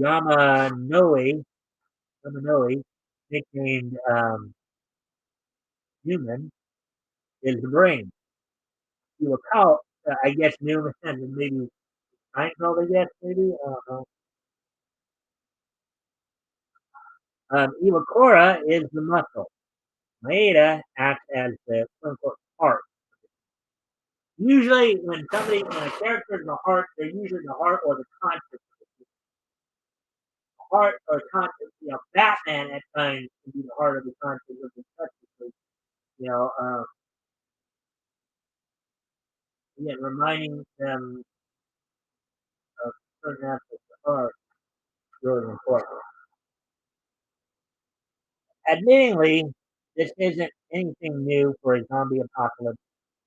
Yamanoe, nicknamed Newman, is the brain. Iwakawa, I guess Newman and maybe Seinfeld, I guess maybe. Iwakura is the muscle. Maeda acts as the quote unquote heart. Usually, when a character is the heart, they're usually the heart or the conscience. The heart or conscience. Batman at times can be the heart of the conscience of the Justice. You know, um, Again, reminding them of certain aspects of the heart is really important. Admittingly, this isn't anything new for a zombie apocalypse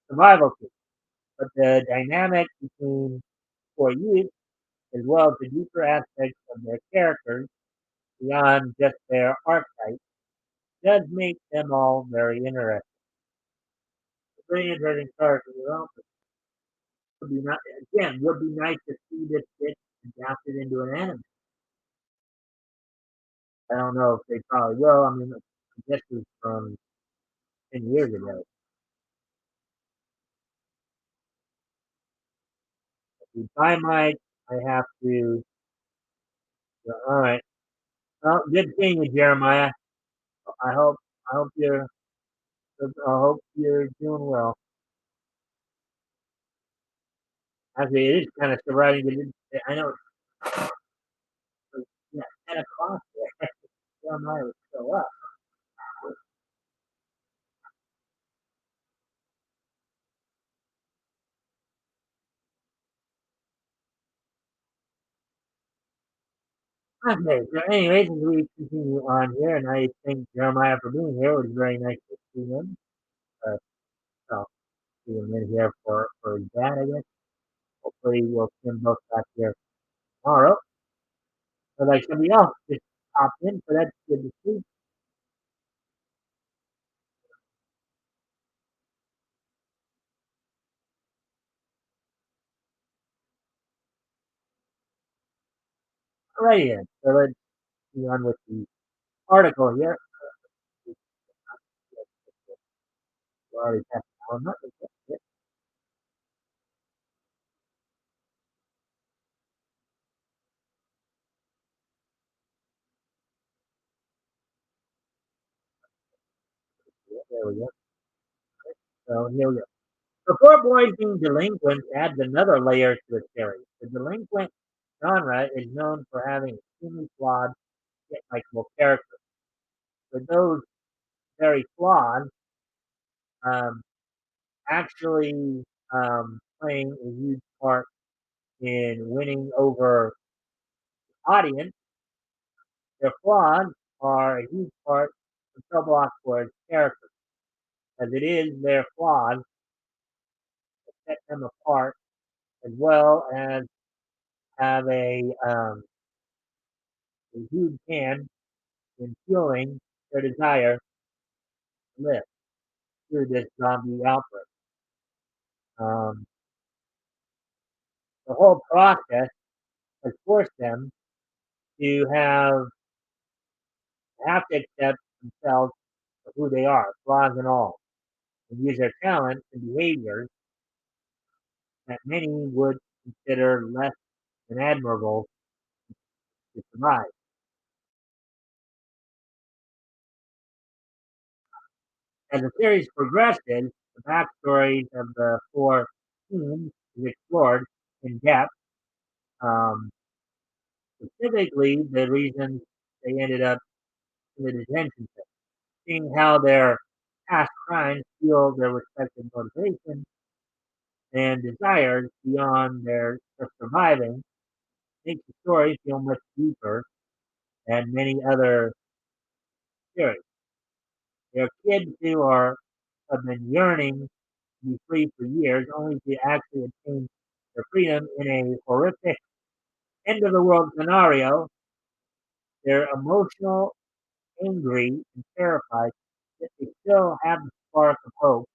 survival team, but the dynamic between four youth, as well as the deeper aspects of their characters beyond just their archetype, does make them all very interesting. The very interesting character development would be nice to see this get adapted into an anime. I don't know if they probably will. I mean, this is from 10 years ago. By Mike, I have to. All right. Well, good seeing you, Jeremiah. I hope I hope you're I hope you're doing well. Actually, it is kind of surprising that I know it's yeah, 10 o'clock there. Jeremiah was still up. Okay, so anyways, as we continue on here, and I thank Jeremiah for being here. It was very nice to see him. Uh, so, see him in here for his dad, I guess. Hopefully, we'll see them both back here tomorrow. But like somebody else just popped in, so that's good to see. Alrighty then. So let's see on with the article here. We already passed the hour mark. Okay, there we go. So here we go. Before boys being delinquents adds another layer to the series. The delinquent genre is known for having extremely flawed yet likable characters. With those very flawed, um, actually playing a huge part in winning over the audience, their flaws are a huge part of Trouble Awkward's character, as it is their flaws that set them apart, as well as have a huge hand in fueling their desire to live through this zombie outbreak. Um, the whole process has forced them to have to accept themselves of who they are, flaws and all, and use their talents and behaviors that many would consider less than admirable to survive. As the series progresses, the backstories of the four teams is explored in depth, um, specifically the reasons they ended up in the detention center. Seeing how their past crimes fuel their respective motivations and desires beyond their just surviving makes the story feel much deeper than many other series. There are kids who have been yearning to be free for years, only to actually obtain their freedom in a horrific end of the world scenario. They're emotional, angry, and terrified, yet they still have the spark of hope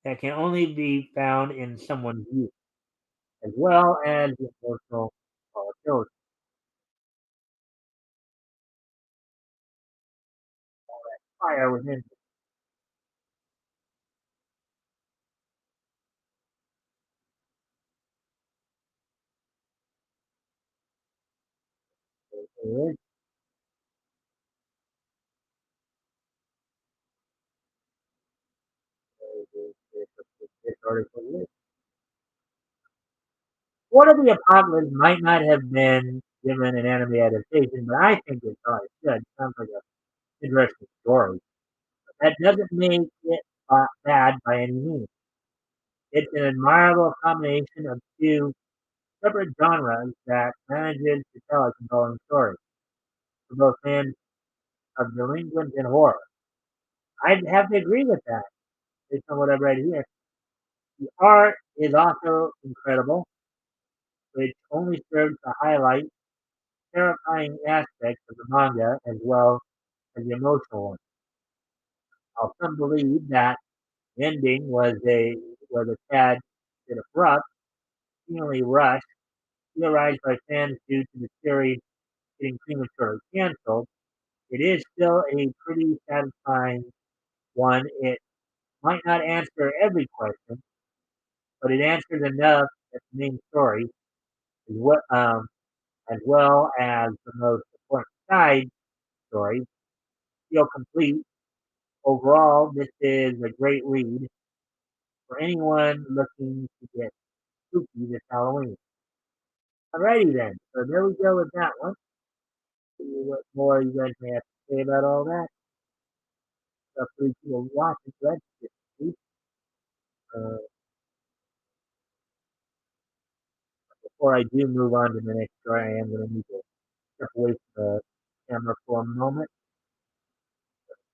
that can only be found in someone's youth, as well as the emotional volatility. Fire within them. This article is. What if the Apocalypse might not have been given an anime adaptation, but I think it probably should. Sounds like an interesting story. That doesn't make it bad by any means. It's an admirable combination of two separate genres that manages to tell a compelling story for both fans of delinquents and horror. I'd have to agree with that based on what I've read here. The art is also incredible, which only serves to highlight terrifying aspects of the manga as well as the emotional ones. While some believe that the ending was a tad bit abrupt, seemingly rushed, theorized by fans due to the series getting prematurely canceled, it is still a pretty satisfying one. It might not answer every question, but it answers enough that the main story, is what, as well as the most important side stories, feel complete. Overall, this is a great read for anyone looking to get spooky this Halloween. Alrighty then, so there we go with that one. See what more you guys may have to say about all that. Feel free to watch it, please. Uh, Before I do move on to the next story, I am going to need to step away from the camera for a moment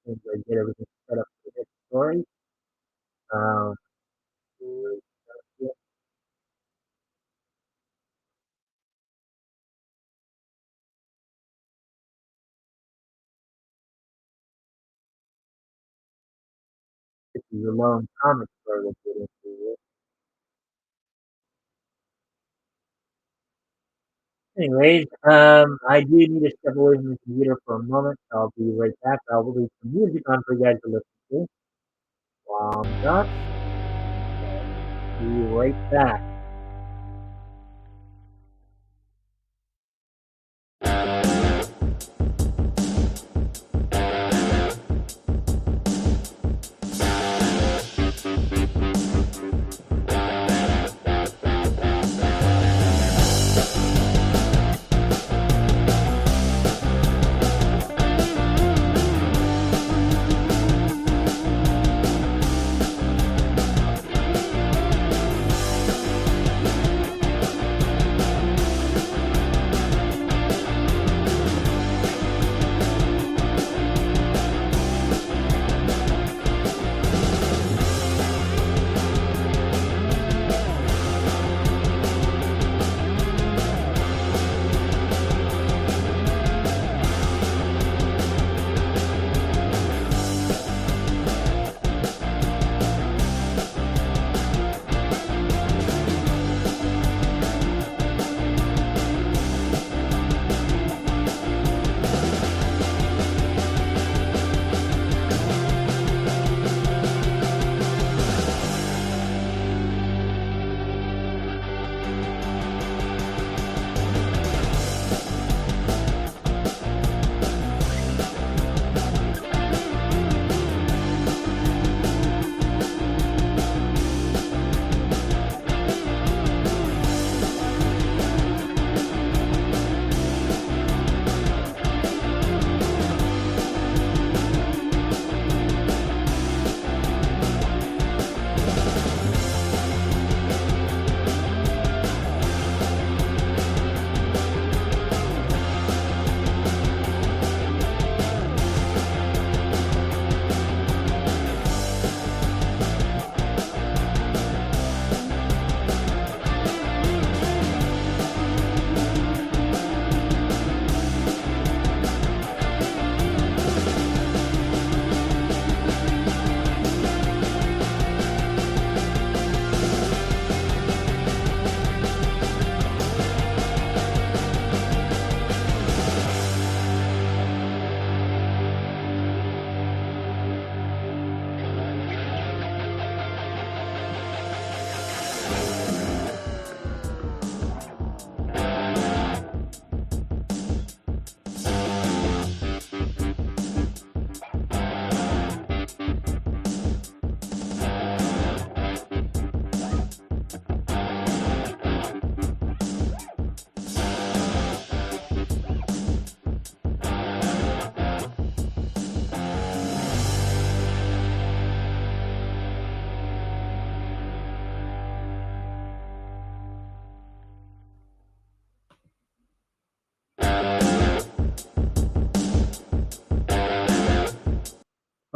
and get everything set up for the next story. Um, this is a long comic story we'll get into. Anyways, I do need to step away from the computer for a moment. So I'll be right back. I'll leave some music on for you guys to listen to while I'm done. Be right back.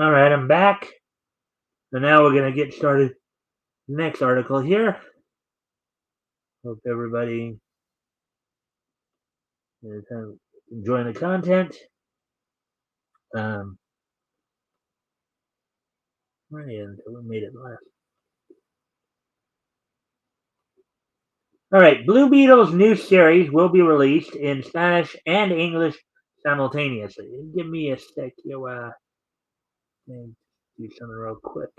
All right, I'm back. So now we're going to get started. Next article here. Hope everybody is enjoying the content. And we made it last. All right, Blue Beetle's new series will be released in Spanish and English simultaneously. Give me a sec here while I do something real quick.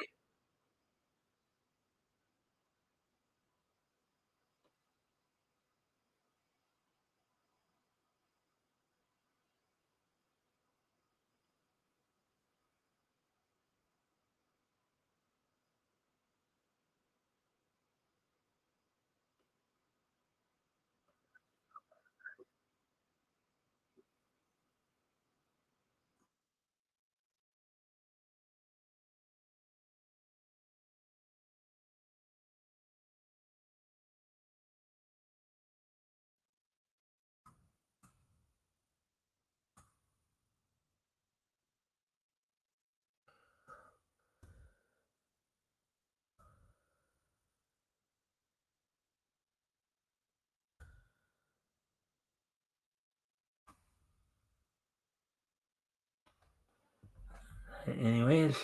Anyways,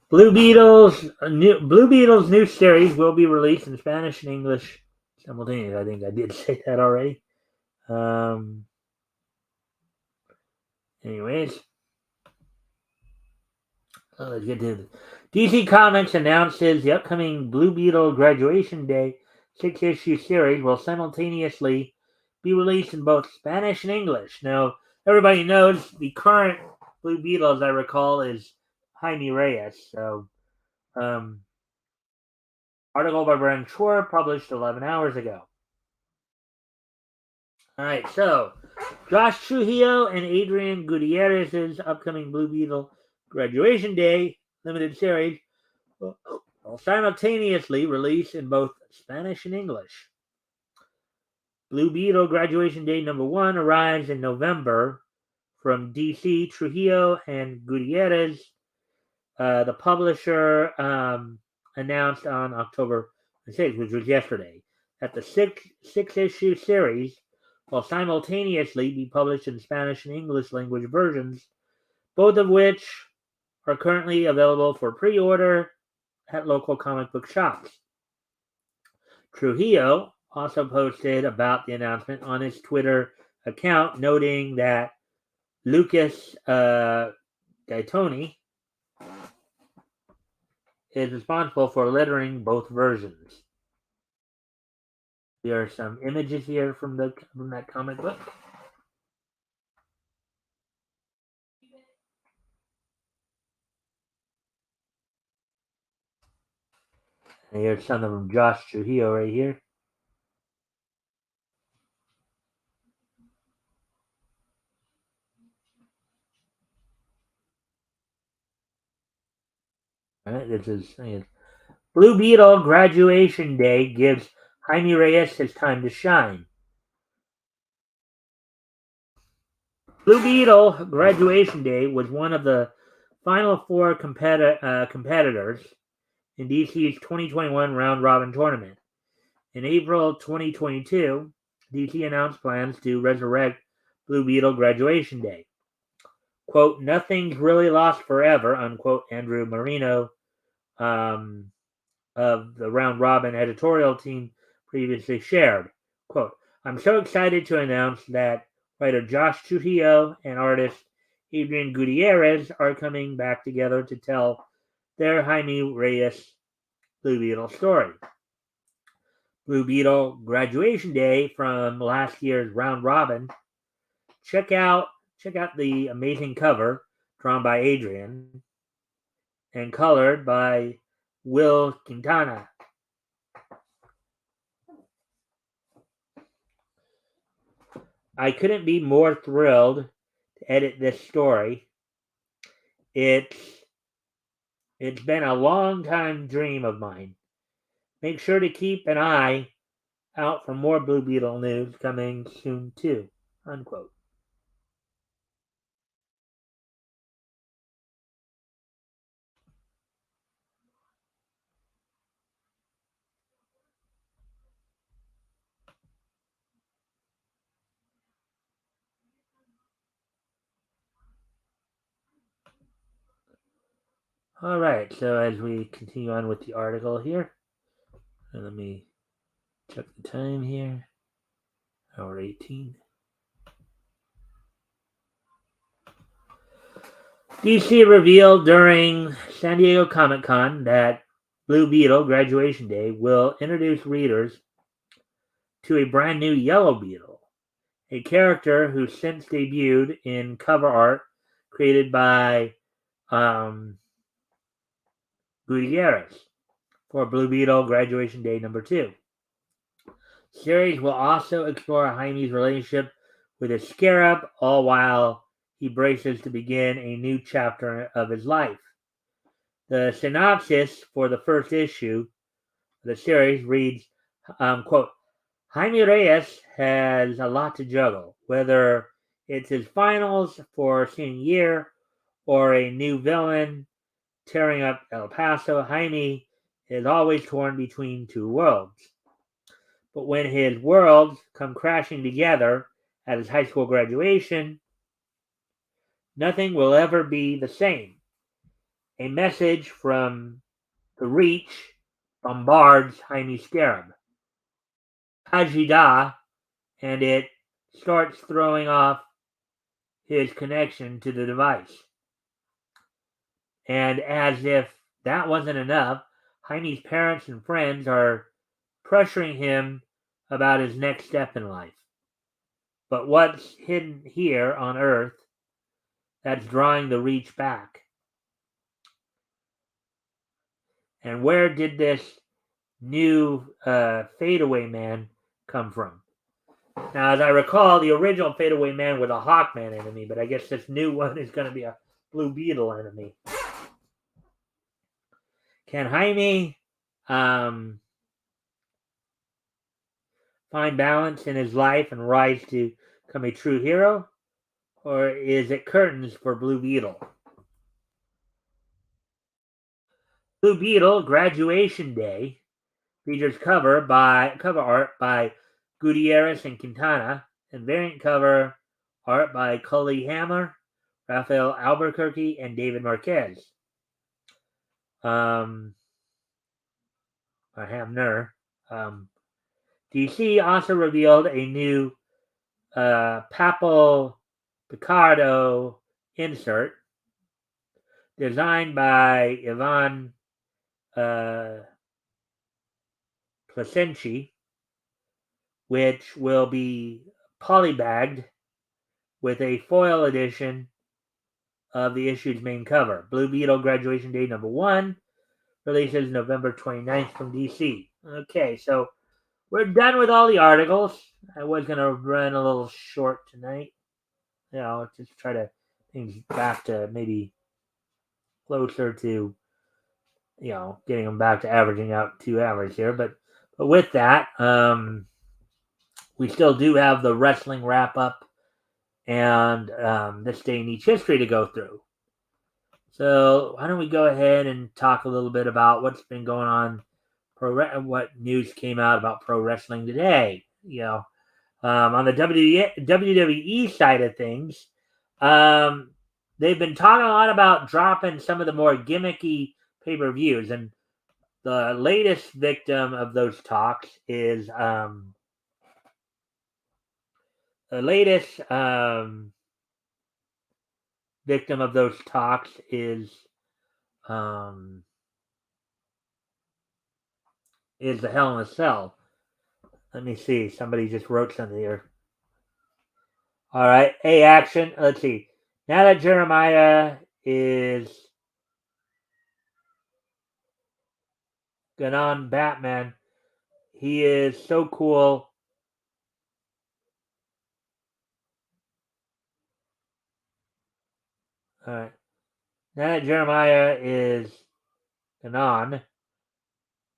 Blue Beetle's new series will be released in Spanish and English simultaneously. I think I did say that already. Anyways, let's get to it. DC Comics announces the upcoming Blue Beetle Graduation Day 6-issue series will simultaneously be released in both Spanish and English. Now, everybody knows the current Blue Beetle, as I recall, is Jaime Reyes. So, article by Brian Schwartz published 11 hours ago. All right, so Josh Trujillo and Adrian Gutierrez's upcoming Blue Beetle Graduation Day limited series will simultaneously release in both Spanish and English. Blue Beetle Graduation Day #1 arrives in November from DC. Trujillo and Gutierrez. The publisher announced on October 6th, which was yesterday, that the six-issue series will simultaneously be published in Spanish and English language versions, both of which are currently available for pre-order at local comic book shops. Trujillo also posted about the announcement on his Twitter account, noting that Lucas Gaetoni is responsible for lettering both versions. There are some images here from that comic book. And here's some of them, Josh Trujillo right here. All right, this is Blue Beetle Graduation Day gives Jaime Reyes his time to shine. Blue Beetle Graduation Day was one of the final four competitors in DC's 2021 round robin tournament. In April 2022, DC announced plans to resurrect Blue Beetle Graduation Day. Quote, nothing's really lost forever, unquote, Andrew Marino of the round robin editorial team previously shared. Quote, I'm so excited to announce that writer Josh Trujillo and artist Adrian Gutierrez are coming back together to tell their Jaime Reyes Blue Beetle story. Blue Beetle Graduation Day from last year's round robin. Check out the amazing cover drawn by Adrian and colored by Will Quintana. I couldn't be more thrilled to edit this story. It's been a long time dream of mine. Make sure to keep an eye out for more Blue Beetle news coming soon too. Unquote. All right, so as we continue on with the article here, let me check the time here. Hour 18. DC revealed during San Diego Comic Con that Blue Beetle Graduation Day will introduce readers to a brand new Yellow Beetle, a character who since debuted in cover art created by Gutierrez for Blue Beetle Graduation Day #2. The series will also explore Jaime's relationship with his scarab, all while he braces to begin a new chapter of his life. The synopsis for the first issue of the series reads, quote, Jaime Reyes has a lot to juggle, whether it's his finals for senior year or a new villain tearing up El Paso. Jaime is always torn between two worlds. But when his worlds come crashing together at his high school graduation, nothing will ever be the same. A message from the Reach bombards Jaime's scarab, Kajida, and it starts throwing off his connection to the device. And as if that wasn't enough, Jaime's parents and friends are pressuring him about his next step in life. But what's hidden here on Earth that's drawing the Reach back? And where did this new fadeaway man come from? Now, as I recall, the original fadeaway man was a Hawkman enemy, but I guess this new one is going to be a Blue Beetle enemy. Can Jaime find balance in his life and rise to become a true hero? Or is it curtains for Blue Beetle? Blue Beetle Graduation Day features cover art by Gutierrez and Quintana, and variant cover art by Cully Hammer, Rafael Albuquerque, and David Marquez. Hamner. DC also revealed a new Papal Picardo insert designed by Ivan Placenci, which will be polybagged with a foil edition of the issue's main cover. Blue Beetle Graduation Day #1 releases November 29th from DC. Okay, so we're done with all the articles. I was going to run a little short tonight. Just try to things back to maybe closer to, getting them back to averaging out 2 hours here. But with that, we still do have the wrestling wrap up and this day in each history to go through. So why don't we go ahead and talk a little bit about what's been going on, what news came out about pro wrestling today. On the WWE side of things, they've been talking a lot about dropping some of the more gimmicky pay-per-views, and the latest victim of those talks is the latest victim of those talks is the Hell in a Cell. Let me see. Somebody just wrote something here. All right. A action. Let's see. Now that Jeremiah is gone on Batman, he is so cool. All right. Now that Jeremiah is gone on,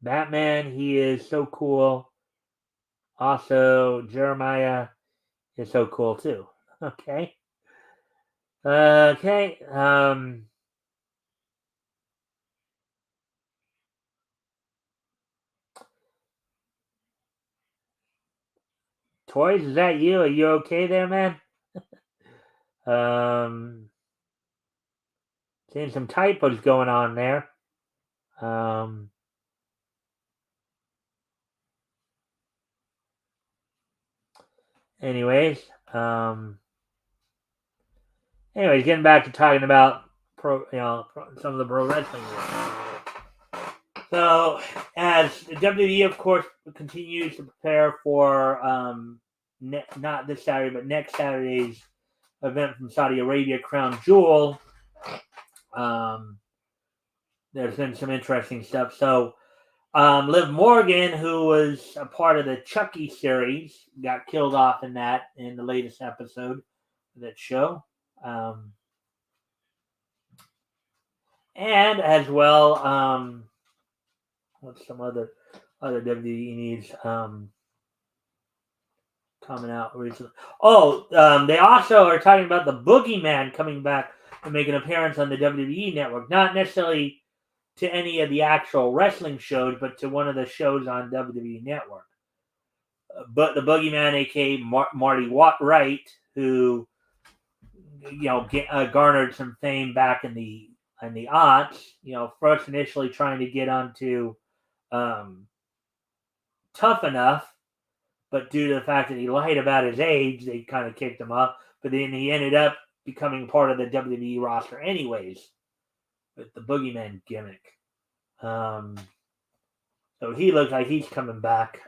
Batman, he is so cool. Also, Jeremiah is so cool too. Okay. Okay. Toys, is that you? Are you okay there, man? Um, Seeing some typos going on there. Um, anyways, um, getting back to talking about some of the pro wrestling. So, as the WWE, of course, continues to prepare for not this Saturday, but next Saturday's event from Saudi Arabia, Crown Jewel, um, there's been some interesting stuff. So, Liv Morgan, who was a part of the Chucky series, got killed off in the latest episode of that show. And as well, what's some other WWE needs coming out recently? Oh, they also are talking about the Boogeyman coming back to make an appearance on the WWE network. Not necessarily to any of the actual wrestling shows, but to one of the shows on WWE Network. But the Boogeyman, aka Marty Wright, who garnered some fame back in the aughts. First initially trying to get onto Tough Enough, but due to the fact that he lied about his age, they kind of kicked him off. But then he ended up becoming part of the WWE roster anyways, with the Boogeyman gimmick. So he looks like he's coming back.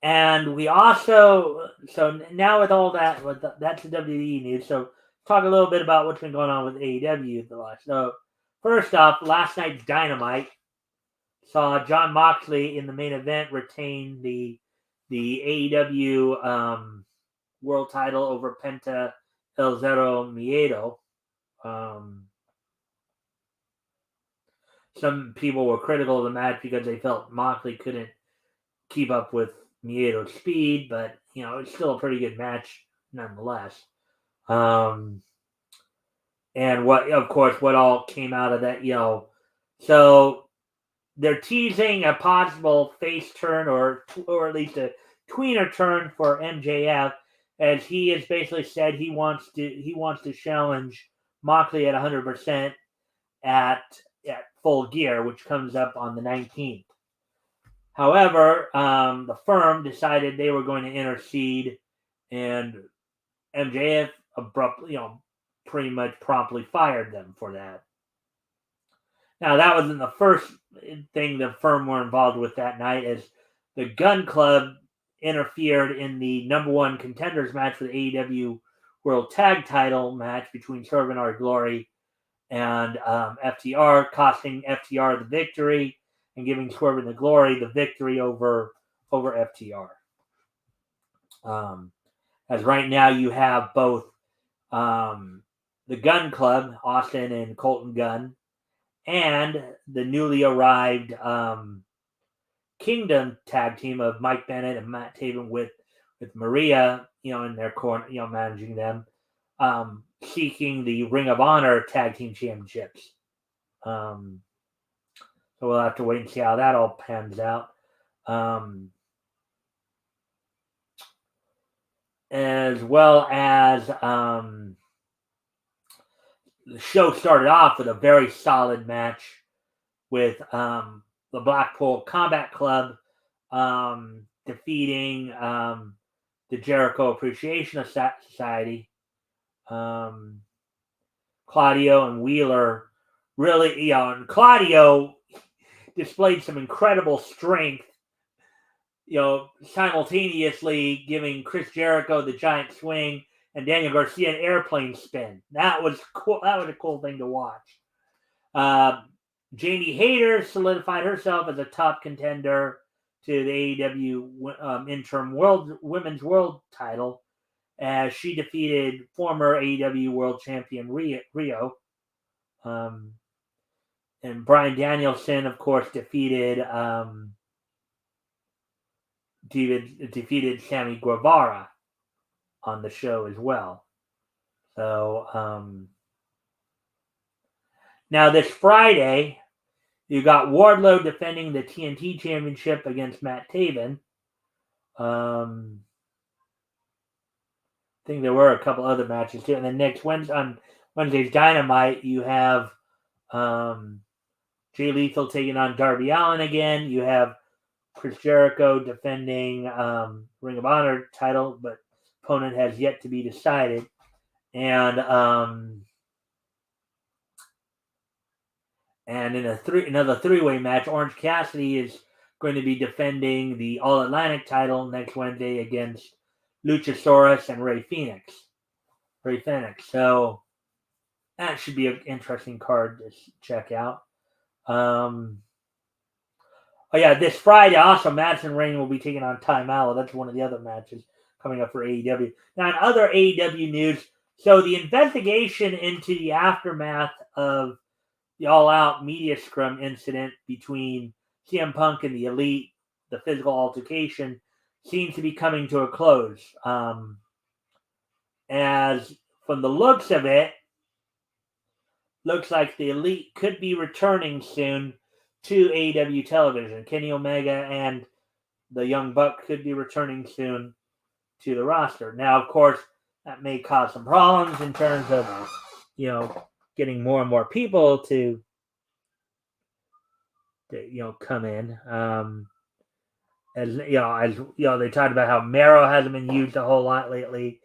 And we also, so now with all that, that's the WWE news. So talk a little bit about what's been going on with AEW the last. So first off, last night's Dynamite saw Jon Moxley in the main event retain the AEW world title over Penta El Zero Miedo. Some people were critical of the match because they felt Moxley couldn't keep up with Miedo's speed, but it's still a pretty good match nonetheless. And what all came out of that, so they're teasing a possible face turn or at least a tweener turn for MJF, as he has basically said he wants to challenge Moxley at 100% at Full Gear, which comes up on the 19th. However, the firm decided they were going to intercede, and MJF abruptly, pretty much promptly fired them for that. Now, that wasn't the first thing the firm were involved with that night, as the Gun Club interfered in the number one contenders match for the AEW World Tag Title match between Swerve and Our Glory and FTR, costing FTR the victory and giving Swerve and the Glory the victory over FTR. As right now you have both the Gun Club, Austin and Colton Gunn, and the newly arrived Kingdom tag team of Mike Bennett and Matt Taven with Maria, in their corner, managing them, seeking the Ring of Honor tag team championships. So we'll have to wait and see how that all pans out. As well as the show started off with a very solid match with the Blackpool Combat Club defeating the Jericho Appreciation Society. Claudio and Wheeler really, and Claudio displayed some incredible strength, simultaneously giving Chris Jericho the giant swing and Daniel Garcia an airplane spin. That was cool. That was a cool thing to watch. Jamie Hayter solidified herself as a top contender to the AEW interim women's world title, as she defeated former AEW world champion Rio. And Bryan Danielson, of course, defeated Sammy Guevara on the show as well. So now this Friday, you got Wardlow defending the TNT Championship against Matt Taven. I think there were a couple other matches too. And then on Wednesday's Dynamite, you have Jay Lethal taking on Darby Allin again. You have Chris Jericho defending Ring of Honor title, but opponent has yet to be decided. And in another three-way match, Orange Cassidy is going to be defending the All Atlantic title next Wednesday against Luchasaurus and Rey Fenix. So that should be an interesting card to check out. This Friday also Madison Rayne will be taking on Ty Mallow. That's one of the other matches coming up for AEW. Now, in other AEW news, so the investigation into the aftermath of the All Out media scrum incident between CM Punk and the Elite, the physical altercation, seems to be coming to a close. As from the looks of it, looks like the Elite could be returning soon to AEW television. Kenny Omega and the Young Buck could be returning soon to the roster. Now, of course, that may cause some problems in terms of, getting more and more people to come in. As they talked about how Mero hasn't been used a whole lot lately.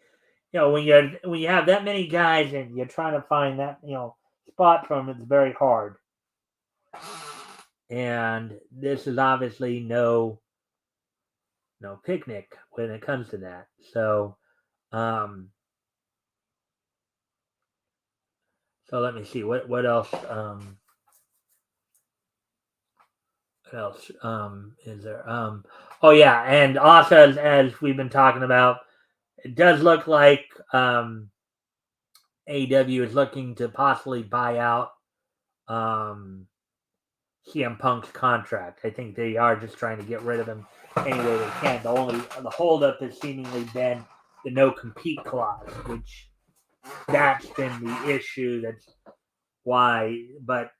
When you have that many guys and you're trying to find that spot for them, it's very hard. And this is obviously no picnic when it comes to that. So, so let me see what else. What else is there? And also as we've been talking about, it does look like AEW is looking to possibly buy out CM Punk's contract. I think they are just trying to get rid of him any way they can. The holdup has seemingly been the no compete clause, which that's been the issue. That's why. But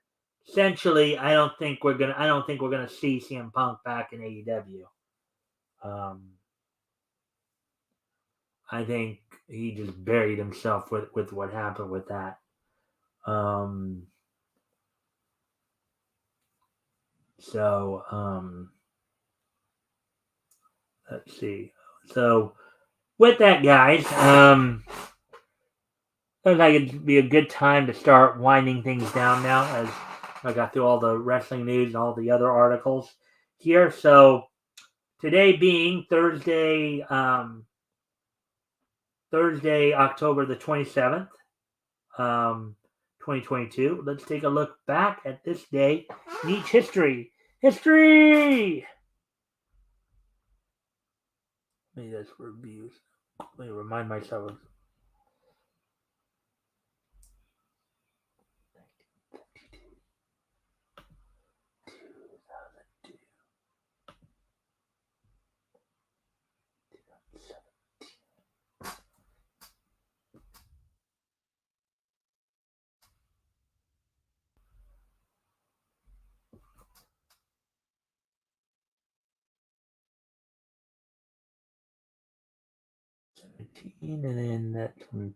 essentially, I don't think we're gonna see CM Punk back in AEW. I think he just buried himself with what happened with that. Let's see. So with that, guys, looks like it'd be a good time to start winding things down now, as I got through all the wrestling news and all the other articles here. So today being Thursday, October the 27th, 2022. Let's take a look back at this day in each history. History! Maybe that's reviews. Let me remind myself of. And then that's from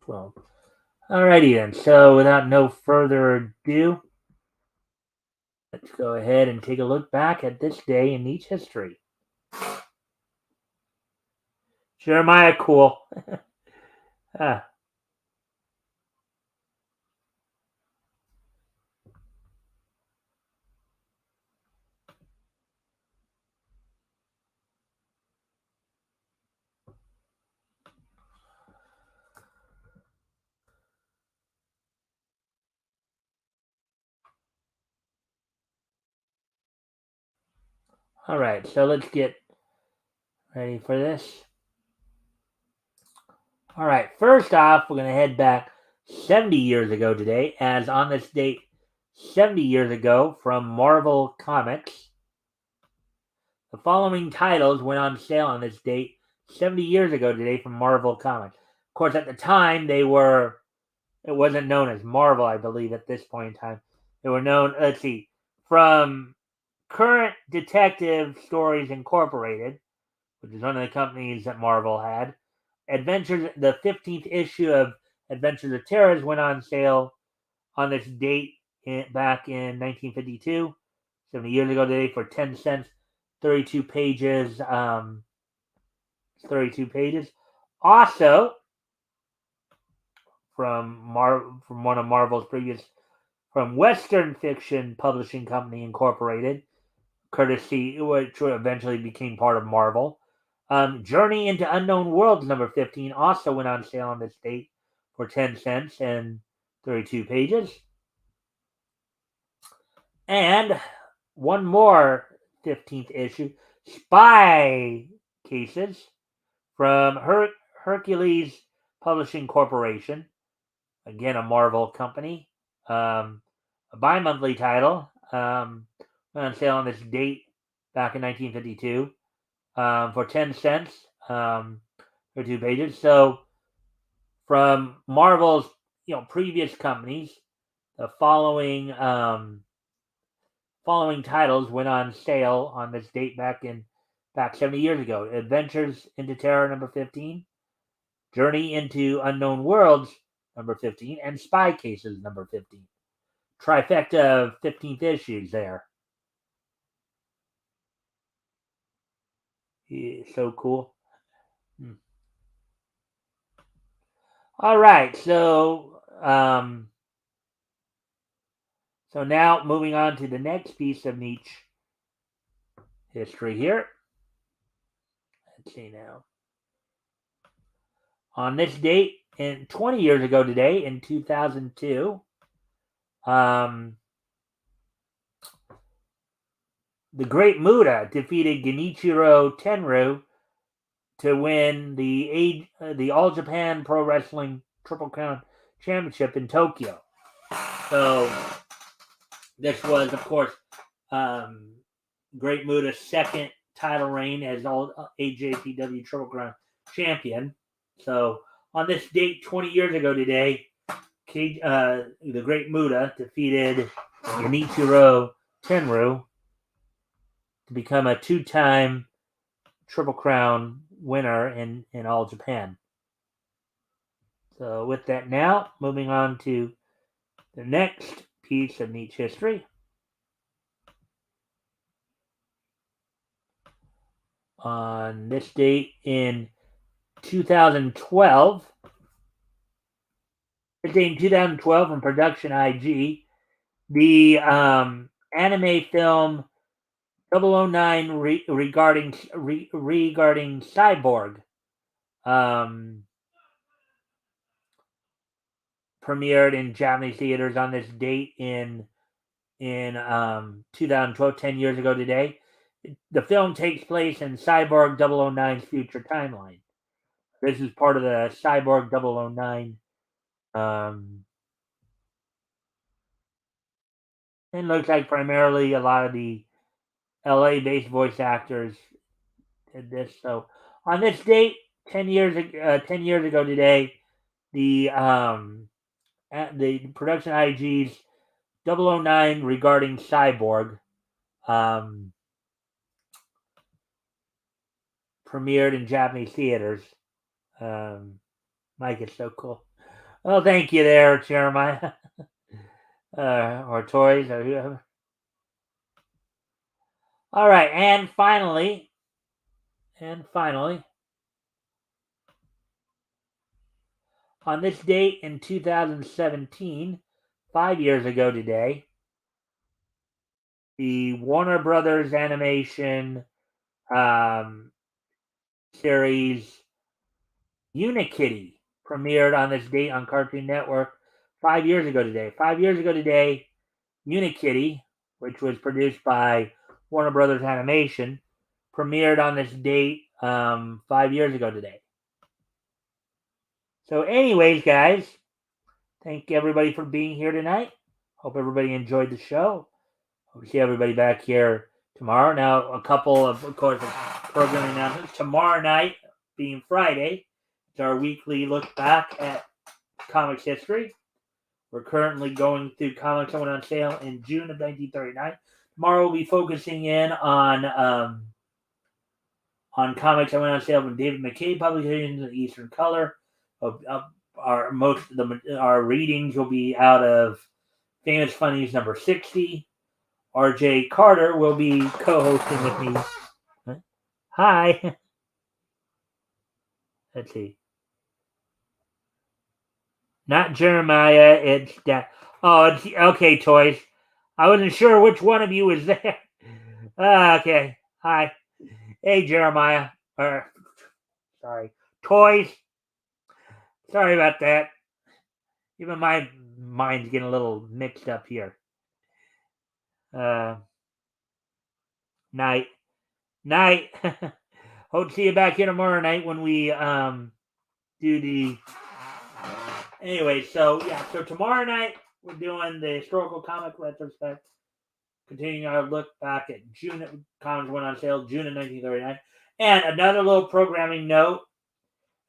2012. Alrighty then. So without no further ado, let's go ahead and take a look back at this day in each history. Jeremiah Cool. All right, so let's get ready for this. All right, first off, we're going to head back 70 years ago today, as on this date, 70 years ago from Marvel Comics. The following titles went on sale on this date 70 years ago today from Marvel Comics. Of course, at the time, it wasn't known as Marvel, I believe, at this point in time. They were known, let's see, from Current Detective Stories Incorporated, which is one of the companies that Marvel had. The 15th issue of Adventures of Terrors went on sale on this date back in 1952, 70 years ago today, for 10 cents, 32 pages. 32 pages. Also, from one of Marvel's from Western Fiction Publishing Company Incorporated, courtesy, which eventually became part of Marvel. Journey into Unknown Worlds number 15 also went on sale on this date for 10 cents and 32 pages. And one more 15th issue, Spy Cases, from Hercules Publishing Corporation, again a Marvel company. A bi-monthly title, went on sale on this date back in 1952, for 10 cents, for 2 pages. So from Marvel's previous companies, the following titles went on sale on this date back 70 years ago: Adventures into Terror number 15, Journey into Unknown Worlds number 15, and Spy Cases number 15. Trifecta of 15th issues there. Yeah, so cool. All right, so now moving on to the next piece of niche history here. Let's see now. On this date, 20 years ago today, in 2002, the Great Muta defeated Genichiro Tenryu to win the All Japan Pro Wrestling Triple Crown Championship in Tokyo. So this was, of course, Great Muta's second title reign as all AJPW Triple Crown champion. So on this date, 20 years ago today, the Great Muta defeated Genichiro Tenryu to become a two-time Triple Crown winner in All Japan. So with that now, moving on to the next piece of niche history. On this date in 2012, from Production IG, the anime film 009 regarding Cyborg premiered in Japanese theaters on this date in 2012, 10 years ago today. The film takes place in Cyborg 009's future timeline. This is part of the Cyborg 009. It looks like primarily a lot of the LA-based voice actors did this. So on this date, 10 years ago today, the Production IG's 009 regarding Cyborg premiered in Japanese theaters. Mike, it's so cool. Well, thank you there, Jeremiah. Or Toys, or whoever. All right, and finally, on this date in 2017, 5 years ago today, the Warner Brothers animation series Unikitty premiered on this date on Cartoon Network 5 years ago today. 5 years ago today, Unikitty, which was produced by Warner Brothers Animation, premiered on this date 5 years ago today. So anyways, guys, thank everybody for being here tonight. Hope everybody enjoyed the show. Hope to see everybody back here tomorrow. Now, a couple of course, of programming announcements. Tomorrow night, being Friday, it's our weekly look back at comics history. We're currently going through comics that went on sale in June of 1939. Tomorrow, we'll be focusing in on comics that went on sale from David McKay Publications and Eastern Color. Our readings will be out of Famous Funnies number 60. RJ Carter will be co-hosting with me. Huh? Hi. Let's see. Not Jeremiah. It's that. Oh, it's okay, Toys. I wasn't sure which one of you was there. Okay. Hi. Hey, Jeremiah. Sorry. Toys. Sorry about that. Even my mind's getting a little mixed up here. Night. Hope to see you back here tomorrow night when we do the. Anyway, so tomorrow night we're doing the historical comic retrospect, continuing our look back at June. Comics went on sale June of 1939, and another little programming note.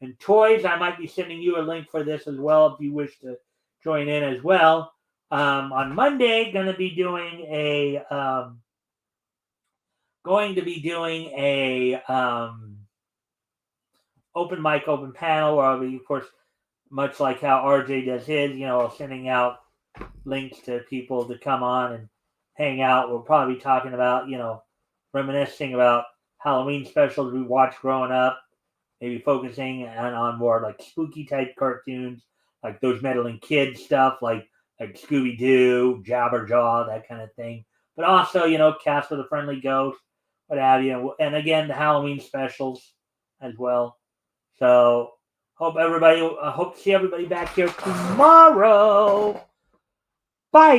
And Toys, I might be sending you a link for this as well if you wish to join in as well. On Monday, going to be doing a open mic, open panel, where I'll be, of course, much like how RJ does his, sending out links to people to come on and hang out. We'll probably be talking about, reminiscing about Halloween specials we watched growing up, maybe focusing on more like spooky type cartoons, like those meddling kids stuff, like Scooby-Doo, Jabberjaw, that kind of thing. But also, Casper the Friendly Ghost, what have you. And again, the Halloween specials as well. So hope to see everybody back here tomorrow. Bye.